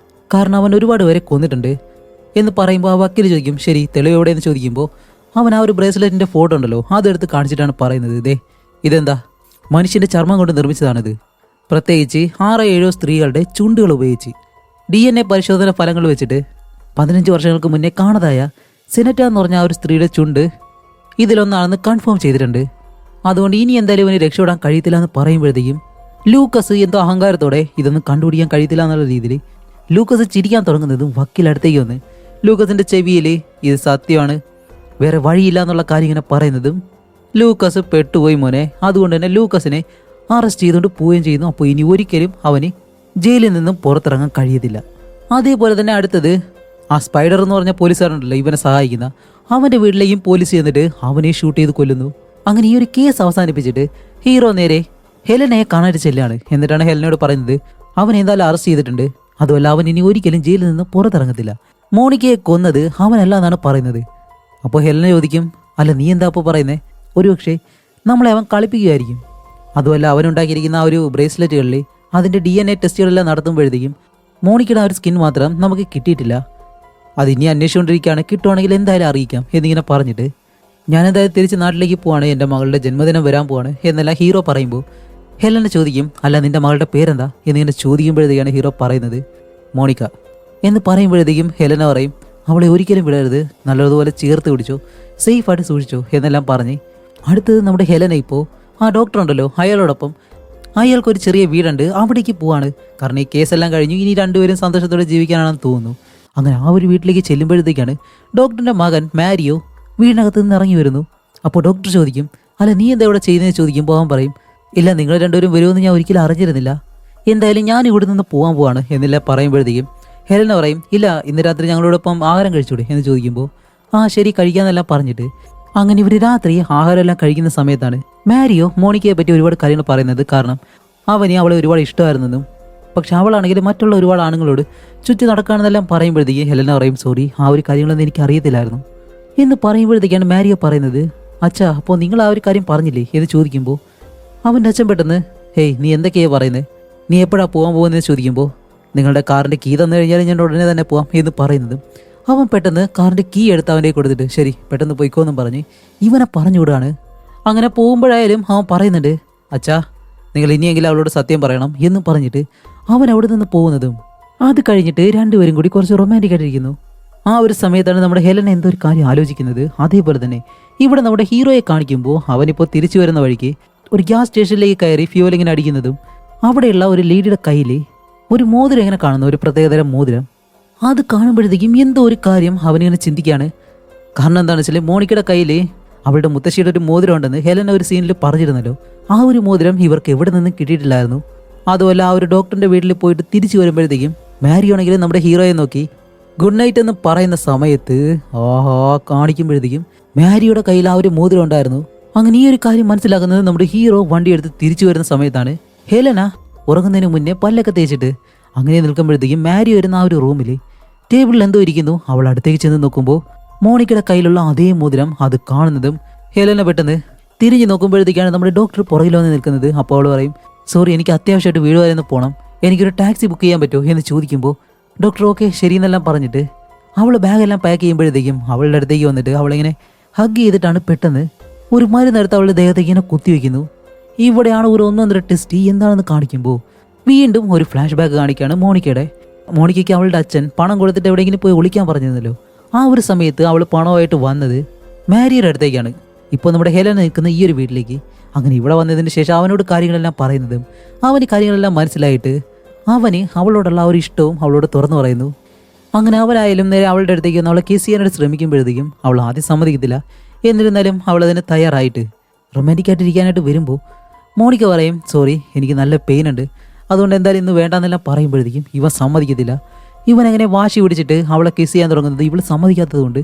കാരണം അവൻ ഒരുപാട് പേരെ കൊന്നിട്ടുണ്ട് എന്ന് പറയുമ്പോൾ ആ വക്കീൽ ചോദിക്കും, ശരി തെളിവ് എവിടെയെന്ന് ചോദിക്കുമ്പോൾ അവൻ ആ ഒരു ബ്രേസ്ലെറ്റിന്റെ ഫോട്ടോ ഉണ്ടല്ലോ അതെടുത്ത് കാണിച്ചിട്ടാണ് പറയുന്നത്, ഇതേ ഇതെന്താ മനുഷ്യന്റെ ചർമ്മം കൊണ്ട് നിർമ്മിച്ചതാണിത്, പ്രത്യേകിച്ച് 6-7 സ്ത്രീകളുടെ ചുണ്ടുകൾ ഉപയോഗിച്ച് DNA പരിശോധന ഫലങ്ങൾ വെച്ചിട്ട് 15 വർഷങ്ങൾക്ക് മുന്നേ കാണാതായ സെനറ്റ എന്ന് പറഞ്ഞ ആ ഒരു സ്ത്രീയുടെ ചുണ്ട് ഇതിലൊന്നാണെന്ന് കൺഫേം ചെയ്തിട്ടുണ്ട്. അതുകൊണ്ട് ഇനി എന്തായാലും ഇവന് രക്ഷപ്പെടാൻ കഴിയത്തില്ല എന്ന് പറയുമ്പോഴത്തേക്കും ലൂക്കസ് എന്തോ അഹങ്കാരത്തോടെ ഇതൊന്നും കണ്ടുപിടിക്കാൻ കഴിയത്തില്ല എന്നുള്ള രീതിയിൽ ലൂക്കസ് ചിരിക്കാൻ തുടങ്ങുന്നതും വക്കീൽ അടുത്തേക്ക് വന്ന് ലൂക്കസിന്റെ ചെവിയിൽ ഇത് സത്യമാണ്, വേറെ വഴിയില്ല എന്നുള്ള കാര്യം ഇങ്ങനെ പറയുന്നതും ലൂക്കസ് പെട്ടുപോയി മോനെ. അതുകൊണ്ട് തന്നെ ലൂക്കസിനെ അറസ്റ്റ് ചെയ്തുകൊണ്ട് പോവുകയും ചെയ്യുന്നു. അപ്പോൾ ഇനി ഒരിക്കലും അവന് ജയിലിൽ നിന്നും പുറത്തിറങ്ങാൻ കഴിയത്തില്ല. അതേപോലെ തന്നെ അടുത്തത് ആ സ്പൈഡർ എന്ന് പറഞ്ഞ പോലീസുകാരുണ്ടല്ലോ ഇവനെ സഹായിക്കുന്ന, അവൻ്റെ വീട്ടിലേക്കും പോലീസ് ചെന്നിട്ട് അവനെ ഷൂട്ട് ചെയ്ത് കൊല്ലുന്നു. അങ്ങനെ ഈ ഒരു കേസ് അവസാനിപ്പിച്ചിട്ട് ഹീറോ നേരെ ഹെലനയെ കാണാനായിട്ട് ചെല്ലാണ്. എന്നിട്ടാണ് ഹെലനയോട് പറയുന്നത് അവൻ എന്തായാലും അറസ്റ്റ് ചെയ്തിട്ടുണ്ട്, അതുമല്ല അവൻ ഇനി ഒരിക്കലും ജയിലിൽ നിന്ന് പുറത്തിറങ്ങത്തില്ല, മോണിക്കയെ കൊന്നത് അവനല്ല എന്നാണ് പറയുന്നത്. അപ്പോൾ ഹെലന ചോദിക്കും, അല്ല നീ എന്താ അപ്പോൾ പറയുന്നേ, ഒരുപക്ഷെ നമ്മളെ അവൻ കളിപ്പിക്കുകയായിരിക്കും, അതുമല്ല അവനുണ്ടാക്കിയിരിക്കുന്ന ആ ഒരു ബ്രേസ്ലെറ്റുകളിൽ അതിൻ്റെ DNA ടെസ്റ്റുകളെല്ലാം നടത്തുമ്പോഴത്തേക്കും മോണിക്കയുടെ ആ ഒരു സ്കിൻ മാത്രം നമുക്ക് കിട്ടിയിട്ടില്ല, അത് ഇനി അന്വേഷിച്ചുകൊണ്ടിരിക്കുകയാണ്, കിട്ടുവാണെങ്കിൽ എന്തായാലും അറിയിക്കാം എന്നിങ്ങനെ പറഞ്ഞിട്ട് ഞാനെന്തായാലും തിരിച്ച് നാട്ടിലേക്ക് പോവാണ്, എൻ്റെ മകളുടെ ജന്മദിനം വരാൻ പോവാണ് എന്നെല്ലാം ഹീറോ പറയുമ്പോൾ ഹെലന ചോദിക്കും, അല്ല നിൻ്റെ മകളുടെ പേരെന്താ എന്നിങ്ങനെ ചോദിക്കുമ്പോഴത്തേക്കാണ് ഹീറോ പറയുന്നത് മോണിക്ക എന്ന് പറയുമ്പോഴത്തേക്കും ഹെലന പറയും, അവളെ ഒരിക്കലും വിടരുത്, നല്ലതുപോലെ ചേർത്ത് പിടിച്ചോ, സേഫായിട്ട് സൂക്ഷിച്ചോ എന്നെല്ലാം പറഞ്ഞ് അടുത്തത് നമ്മുടെ ഹെലന ഇപ്പോൾ ആ ഡോക്ടർ ഉണ്ടല്ലോ അയാളോടൊപ്പം അയാൾക്ക് ഒരു ചെറിയ വീടുണ്ട്, അവിടേക്ക് പോവാണ്. കാരണം ഈ കേസെല്ലാം കഴിഞ്ഞു, ഇനി രണ്ടുപേരും സന്തോഷത്തോടെ ജീവിക്കാനാണെന്ന് തോന്നുന്നു. അങ്ങനെ ആ ഒരു വീട്ടിലേക്ക് ചെല്ലുമ്പോഴത്തേക്കാണ് ഡോക്ടറിന്റെ മകൻ മാരിയോ വീടിനകത്ത് നിന്ന് ഇറങ്ങി വരുന്നു. അപ്പോൾ ഡോക്ടർ ചോദിക്കും, അല്ല നീ എന്താ ഇവിടെ ചെയ്യുന്നതെന്ന് ചോദിക്കുമ്പോൾ അവൻ പറയും, ഇല്ല നിങ്ങൾ രണ്ടുപേരും വരുമെന്ന് ഞാൻ ഒരിക്കലും അറിഞ്ഞിരുന്നില്ല, എന്തായാലും ഞാൻ ഇവിടെ നിന്ന് പോകാൻ പോവാണ് എന്നില്ല പറയുമ്പോഴത്തേക്കും ഹെലന പറയും, ഇല്ല ഇന്ന് രാത്രി ഞങ്ങളോടൊപ്പം ആഹാരം കഴിച്ചൂടെ എന്ന് ചോദിക്കുമ്പോൾ ആ ശരി കഴിക്കാന്നെല്ലാം പറഞ്ഞിട്ട് അങ്ങനെ ഇവർ രാത്രി ആഹാരം എല്ലാം കഴിക്കുന്ന സമയത്താണ് മാരിയോ മോണിക്കയെ പറ്റി ഒരുപാട് കാര്യങ്ങൾ പറയുന്നത്. കാരണം അവനെ അവളെ ഒരുപാട് ഇഷ്ടമായിരുന്നെന്നും പക്ഷെ അവളാണെങ്കിൽ മറ്റുള്ള ഒരുപാട് ആണുങ്ങളോട് ചുറ്റി നടക്കുകയാണെന്നെല്ലാം പറയുമ്പോഴത്തേക്ക് ഹെലന പറയും, സോറി ആ ഒരു കാര്യങ്ങളൊന്നും എനിക്ക് അറിയത്തില്ലായിരുന്നു എന്ന് പറയുമ്പോഴത്തേക്കാണ് മാരിയോ പറയുന്നത്, അച്ഛാ അപ്പോൾ നിങ്ങൾ ആ ഒരു കാര്യം പറഞ്ഞില്ലേ എന്ന് ചോദിക്കുമ്പോൾ അവൻ്റെ അച്ഛൻ പെട്ടെന്ന്, ഹേയ് നീ എന്തൊക്കെയാണ് പറയുന്നത്, നീ എപ്പോഴാണ് പോകാൻ പോകുന്നതെന്ന് ചോദിക്കുമ്പോൾ നിങ്ങളുടെ കാറിൻ്റെ കീ തന്നു കഴിഞ്ഞാൽ ഞാൻ ഉടനെ തന്നെ പോകാം എന്ന് പറയുന്നതും അവൻ പെട്ടെന്ന് കാറിൻ്റെ കീ എടുത്ത് അവൻ്റെ കൊടുത്തിട്ട് ശരി പെട്ടെന്ന് പോയിക്കോന്നും പറഞ്ഞ് ഇവനെ പറഞ്ഞുവിടാണ്. അങ്ങനെ പോകുമ്പോഴായാലും അവൻ പറയുന്നുണ്ട്, അച്ഛാ നിങ്ങൾ ഇനിയെങ്കിലും അവളോട് സത്യം പറയണം എന്നും പറഞ്ഞിട്ട് അവൻ അവിടെ നിന്ന് പോകുന്നതും അത് കഴിഞ്ഞിട്ട് രണ്ടുപേരും കൂടി കുറച്ച് റൊമാൻറ്റിക് ആയിട്ടിരിക്കുന്നു. ആ ഒരു സമയത്താണ് നമ്മുടെ ഹെലൻ എന്തോ ഒരു കാര്യം ആലോചിക്കുന്നത്. അതേപോലെ തന്നെ ഇവിടെ നമ്മുടെ ഹീറോയെ കാണിക്കുമ്പോൾ അവനിപ്പോൾ തിരിച്ചു വരുന്ന വഴിക്ക് ഒരു ഗ്യാസ് സ്റ്റേഷനിലേക്ക് കയറി ഫ്യൂവലിങ്ങനെ അടിക്കുന്നതും അവിടെയുള്ള ഒരു ലേഡിയുടെ കയ്യിൽ ഒരു മോതിരം എങ്ങനെ കാണുന്നു, ഒരു പ്രത്യേകതരം മോതിരം. അത് കാണുമ്പോഴത്തേക്കും എന്തോ ഒരു കാര്യം അവനിങ്ങനെ ചിന്തിക്കുകയാണ്. കാരണം എന്താണെന്ന് വെച്ചാൽ മോണിക്കയുടെ കയ്യിൽ അവളുടെ മുത്തശ്ശിയുടെ ഒരു മോതിരം ഉണ്ടെന്ന് ഹെലൻ ഒരു സീനിൽ പറഞ്ഞിരുന്നല്ലോ. ആ ഒരു മോതിരം ഇവർക്ക് എവിടെ നിന്നും കിട്ടിയിട്ടില്ലായിരുന്നു. അതുപോലെ ആ ഒരു ഡോക്ടറിന്റെ വീട്ടിൽ പോയിട്ട് തിരിച്ചു വരുമ്പോഴത്തേക്കും മാരിയാണെങ്കിൽ നമ്മുടെ ഹീറോയെ നോക്കി ഗുഡ് നൈറ്റ് എന്ന് പറയുന്ന സമയത്ത് കാണിക്കുമ്പോഴത്തേക്കും മാരിയുടെ കയ്യിൽ ആ ഒരു മോതിരം ഉണ്ടായിരുന്നു. അങ്ങനെ ഈ ഒരു കാര്യം മനസ്സിലാക്കുന്നത് നമ്മുടെ ഹീറോ വണ്ടി എടുത്ത് തിരിച്ചു വരുന്ന സമയത്താണ്. ഹെലന ഉറങ്ങുന്നതിന് മുന്നേ പല്ലൊക്കെ തേച്ചിട്ട് അങ്ങനെ നിൽക്കുമ്പോഴത്തേക്കും മാരി വരുന്ന ആ ഒരു റൂമിൽ ടേബിളിൽ എന്തോ ഇരിക്കുന്നു. അവൾ അടുത്തേക്ക് ചെന്ന് നോക്കുമ്പോൾ മോണിക്കയുടെ കയ്യിലുള്ള അതേ മോതിരം അത് കാണുന്നതും ഹെലന പെട്ടെന്ന് തിരിഞ്ഞു നോക്കുമ്പോഴത്തേക്കാണ് നമ്മുടെ ഡോക്ടർ പുറകിൽ വന്ന് നിൽക്കുന്നത്. അപ്പോൾ അവൾ പറയും, സോറി എനിക്ക് അത്യാവശ്യമായിട്ട് വീട് വരെ ഒന്ന് പോകണം, എനിക്കൊരു ടാക്സി ബുക്ക് ചെയ്യാൻ പറ്റുമോ എന്ന് ചോദിക്കുമ്പോൾ ഡോക്ടർ ഓക്കെ ശരിയെന്നെല്ലാം പറഞ്ഞിട്ട് അവൾ ബാഗെല്ലാം പാക്ക് ചെയ്യുമ്പോഴത്തേക്കും അവളുടെ അടുത്തേക്ക് വന്നിട്ട് അവളിങ്ങനെ ഹഗ് ചെയ്തിട്ടാണ് പെട്ടെന്ന് ഒരു മരുന്നെടുത്ത് അവളുടെ ദേഹത്തേക്ക് ഇങ്ങനെ കുത്തിവെക്കുന്നു. ഇവിടെയാണ് ഒരു ഒന്നൊന്നര ടെസ്റ്റ് എന്താണെന്ന് കാണിക്കുമ്പോൾ വീണ്ടും ഒരു ഫ്ലാഷ് ബാക്ക് കാണിക്കുകയാണ് മോണിക്കയുടെ. മോണിക്കയ്ക്ക് അവളുടെ അച്ഛൻ പണം കൊടുത്തിട്ട് എവിടെയെങ്കിലും പോയി ഒളിക്കാൻ പറഞ്ഞിരുന്നല്ലോ. ആ ഒരു സമയത്ത് അവൾ പണമായിട്ട് വന്നത് മാരിയുടെ അടുത്തേക്കാണ്. ഇപ്പോൾ നമ്മുടെ ഹെലൻ നിൽക്കുന്ന ഈ ഒരു വീട്ടിലേക്ക്. അങ്ങനെ ഇവിടെ വന്നതിന് ശേഷം അവനോട് കാര്യങ്ങളെല്ലാം പറയുന്നതും അവന് കാര്യങ്ങളെല്ലാം മനസ്സിലായിട്ട് അവന് അവളോടുള്ള ഒരു ഇഷ്ടവും അവളോട് തുറന്നു പറയുന്നു. അങ്ങനെ അവരായാലും നേരെ അവളുടെ അടുത്തേക്ക് അവളെ കിസ് ചെയ്യാനായിട്ട് ശ്രമിക്കുമ്പോഴത്തേക്കും അവൾ ആദ്യം സമ്മതിക്കത്തില്ല. എന്നിരുന്നാലും അവൾ അതിന് തയ്യാറായിട്ട് റൊമാൻറ്റിക് ആയിട്ടിരിക്കാനായിട്ട് വരുമ്പോൾ മോണിക്ക പറയും, സോറി എനിക്ക് നല്ല പെയിൻ ഉണ്ട്, അതുകൊണ്ട് എന്തായാലും ഇന്ന് വേണ്ടാന്നെല്ലാം പറയുമ്പോഴത്തേക്കും ഇവൻ സമ്മതിക്കത്തില്ല. ഇവൻ അങ്ങനെ വാശി പിടിച്ചിട്ട് അവളെ കിസ് ചെയ്യാൻ തുടങ്ങുന്നത് ഇവൾ സമ്മതിക്കാത്തതുകൊണ്ട്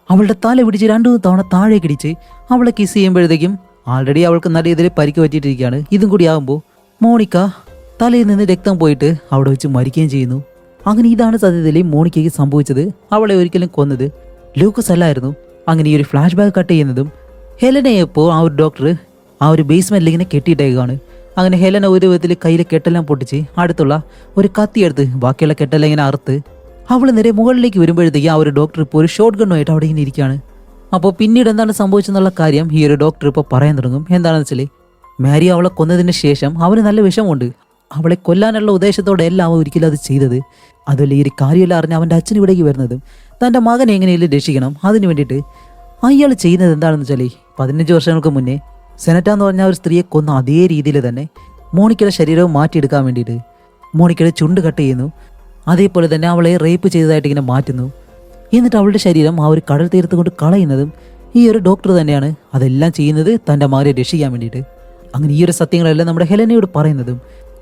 അവളുടെ തല പിടിച്ച് 2 തവണ താഴേക്ക് ഇടിച്ച് അവളെ കിസ് ചെയ്യുമ്പോഴത്തേക്കും ആൾറെഡി അവൾക്ക് നല്ല ഇതിൽ പരിക്ക് പറ്റിയിട്ടിരിക്കുകയാണ്. ഇതും കൂടി ആകുമ്പോൾ മോണിക്ക തലയിൽ നിന്ന് രക്തം പോയിട്ട് അവിടെ വെച്ച് മരിക്കുകയും ചെയ്യുന്നു. അങ്ങനെ ഇതാണ് സത്യത്തിൽ മോണിക്കയ്ക്ക് സംഭവിച്ചത്. അവളെ ഒരിക്കലും കൊന്നത് ലൂക്കസ് അല്ലായിരുന്നു. അങ്ങനെ ഈ ഒരു ഫ്ലാഷ് ബാക്ക് കട്ട് ചെയ്യുന്നതും ഹെലനയെപ്പോൾ ആ ഒരു ഡോക്ടർ ആ ഒരു ബേസ്മെന്റിൽ ഇങ്ങനെ കെട്ടിയിട്ടേക്കാണ്. അങ്ങനെ ഹെലന ഒരു വിധത്തിൽ കയ്യിലെ കെട്ടെല്ലാം പൊട്ടിച്ച് അടുത്തുള്ള ഒരു കത്തിയെടുത്ത് ബാക്കിയുള്ള കെട്ടെല്ലാം ഇങ്ങനെ അറുത്ത് അവൾ നേരെ മുകളിലേക്ക് വരുമ്പോഴത്തേക്ക് ആ ഒരു ഡോക്ടർ ഇപ്പോൾ ഒരു ഷോട്ട് ഗണ്ണുമായിട്ട് അവിടെ ഇങ്ങനെ ഇരിക്കുകയാണ്. അപ്പോൾ പിന്നീട് എന്താണ് സംഭവിച്ചെന്നുള്ള കാര്യം ഈ ഒരു ഡോക്ടർ ഇപ്പോൾ പറയാൻ തുടങ്ങും. എന്താണെന്ന് വെച്ചാൽ മാരി അവളെ കൊന്നതിന് ശേഷം അവന് നല്ല വിഷമമുണ്ട്. അവളെ കൊല്ലാനുള്ള ഉദ്ദേശത്തോടെ എല്ലാം അവൻ ഒരിക്കലും അത് ചെയ്തത്. അതുപോലെ ഈ ഒരു കാര്യമെല്ലാം അറിഞ്ഞ് അവൻ്റെ അച്ഛൻ ഇവിടേക്ക് വരുന്നതും തൻ്റെ മകനെ എങ്ങനെയെങ്കിലും രക്ഷിക്കണം അതിന് വേണ്ടിയിട്ട് അയാൾ ചെയ്യുന്നത് എന്താണെന്ന് വെച്ചാൽ 15 വർഷങ്ങൾക്ക് മുന്നേ സെനറ്റ എന്ന് പറഞ്ഞ ഒരു സ്ത്രീയെ കൊന്ന അതേ രീതിയിൽ തന്നെ മോണിക്കയുടെ ശരീരവും മാറ്റിയെടുക്കാൻ വേണ്ടിയിട്ട് മോണിക്കയുടെ ചുണ്ട് കട്ട് ചെയ്യുന്നു. അതേപോലെ തന്നെ അവളെ റേപ്പ് ചെയ്തതായിട്ട് ഇങ്ങനെ മാറ്റുന്നു. എന്നിട്ട് അവളുടെ ശരീരം ആ ഒരു കടൽ തീരത്ത് കൊണ്ട് കളയുന്നതും ഈ ഒരു ഡോക്ടർ തന്നെയാണ്. അതെല്ലാം ചെയ്യുന്നത് തൻ്റെ മകനെ രക്ഷിക്കാൻ വേണ്ടിയിട്ട്. അങ്ങനെ ഈ ഒരു സത്യങ്ങളെല്ലാം നമ്മുടെ ഹെലനയോട് പറയുന്നതും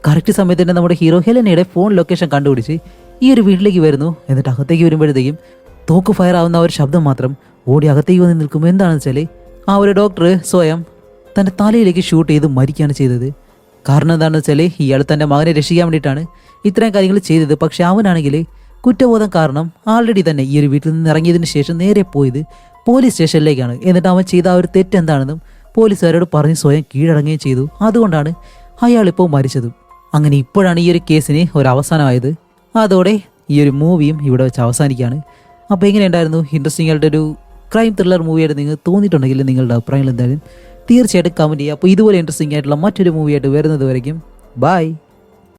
കറക്റ്റ് സമയത്ത് തന്നെ നമ്മുടെ ഹീറോ ഹെലനയുടെ ഫോൺ ലൊക്കേഷൻ കണ്ടുപിടിച്ച് ഈ ഒരു വീട്ടിലേക്ക് വരുന്നു. എന്നിട്ട് അകത്തേക്ക് വരുമ്പോഴത്തേക്കും തോക്ക് ഫയർ ആവുന്ന ആ ഒരു ശബ്ദം മാത്രം ഓടി അകത്തേക്ക് വന്ന് നിൽക്കുമ്പോൾ എന്താണെന്ന് വെച്ചാൽ ആ ഒരു ഡോക്ടർ സ്വയം തൻ്റെ തലയിലേക്ക് ഷൂട്ട് ചെയ്ത് മരിക്കുകയാണ് ചെയ്തത്. കാരണം എന്താണെന്ന് വെച്ചാൽ ഇയാൾ തൻ്റെ മകനെ രക്ഷിക്കാൻ വേണ്ടിയിട്ടാണ് ഇത്രയും കാര്യങ്ങൾ ചെയ്തത്. പക്ഷെ അവനാണെങ്കിൽ കുറ്റബോധം കാരണം ആൾറെഡി തന്നെ ഈ ഒരു വീട്ടിൽ നിന്ന് ഇറങ്ങിയതിന് ശേഷം നേരെ പോയത് പോലീസ് സ്റ്റേഷനിലേക്കാണ്. എന്നിട്ട് അവൻ ചെയ്ത ആ ഒരു തെറ്റെന്താണെന്നും പോലീസുകാരോട് പറഞ്ഞ് സ്വയം കീഴടങ്ങുകയും ചെയ്തു. അതുകൊണ്ടാണ് അയാളിപ്പോൾ മരിച്ചതും. അങ്ങനെ ഇപ്പോഴാണ് ഈ ഒരു കേസിന് ഒരു അവസാനമായത്. അതോടെ ഈ ഒരു മൂവിയും ഇവിടെ വെച്ച് അവസാനിക്കുകയാണ്. അപ്പോൾ എങ്ങനെയുണ്ടായിരുന്നു? ഇൻട്രസ്റ്റിംഗ് ആയിട്ടൊരു ക്രൈം ത്രില്ലർ മൂവിയായിട്ട് നിങ്ങൾക്ക് തോന്നിയിട്ടുണ്ടെങ്കിൽ നിങ്ങളുടെ അഭിപ്രായങ്ങൾ എന്തായാലും തീർച്ചയായിട്ടും കമൻറ്റ് ചെയ്യുക. അപ്പോൾ ഇതുപോലെ ഇൻട്രസ്റ്റിംഗ് ആയിട്ടുള്ള മറ്റൊരു മൂവിയായിട്ട് വരുന്നത് വരയ്ക്കും ബൈ.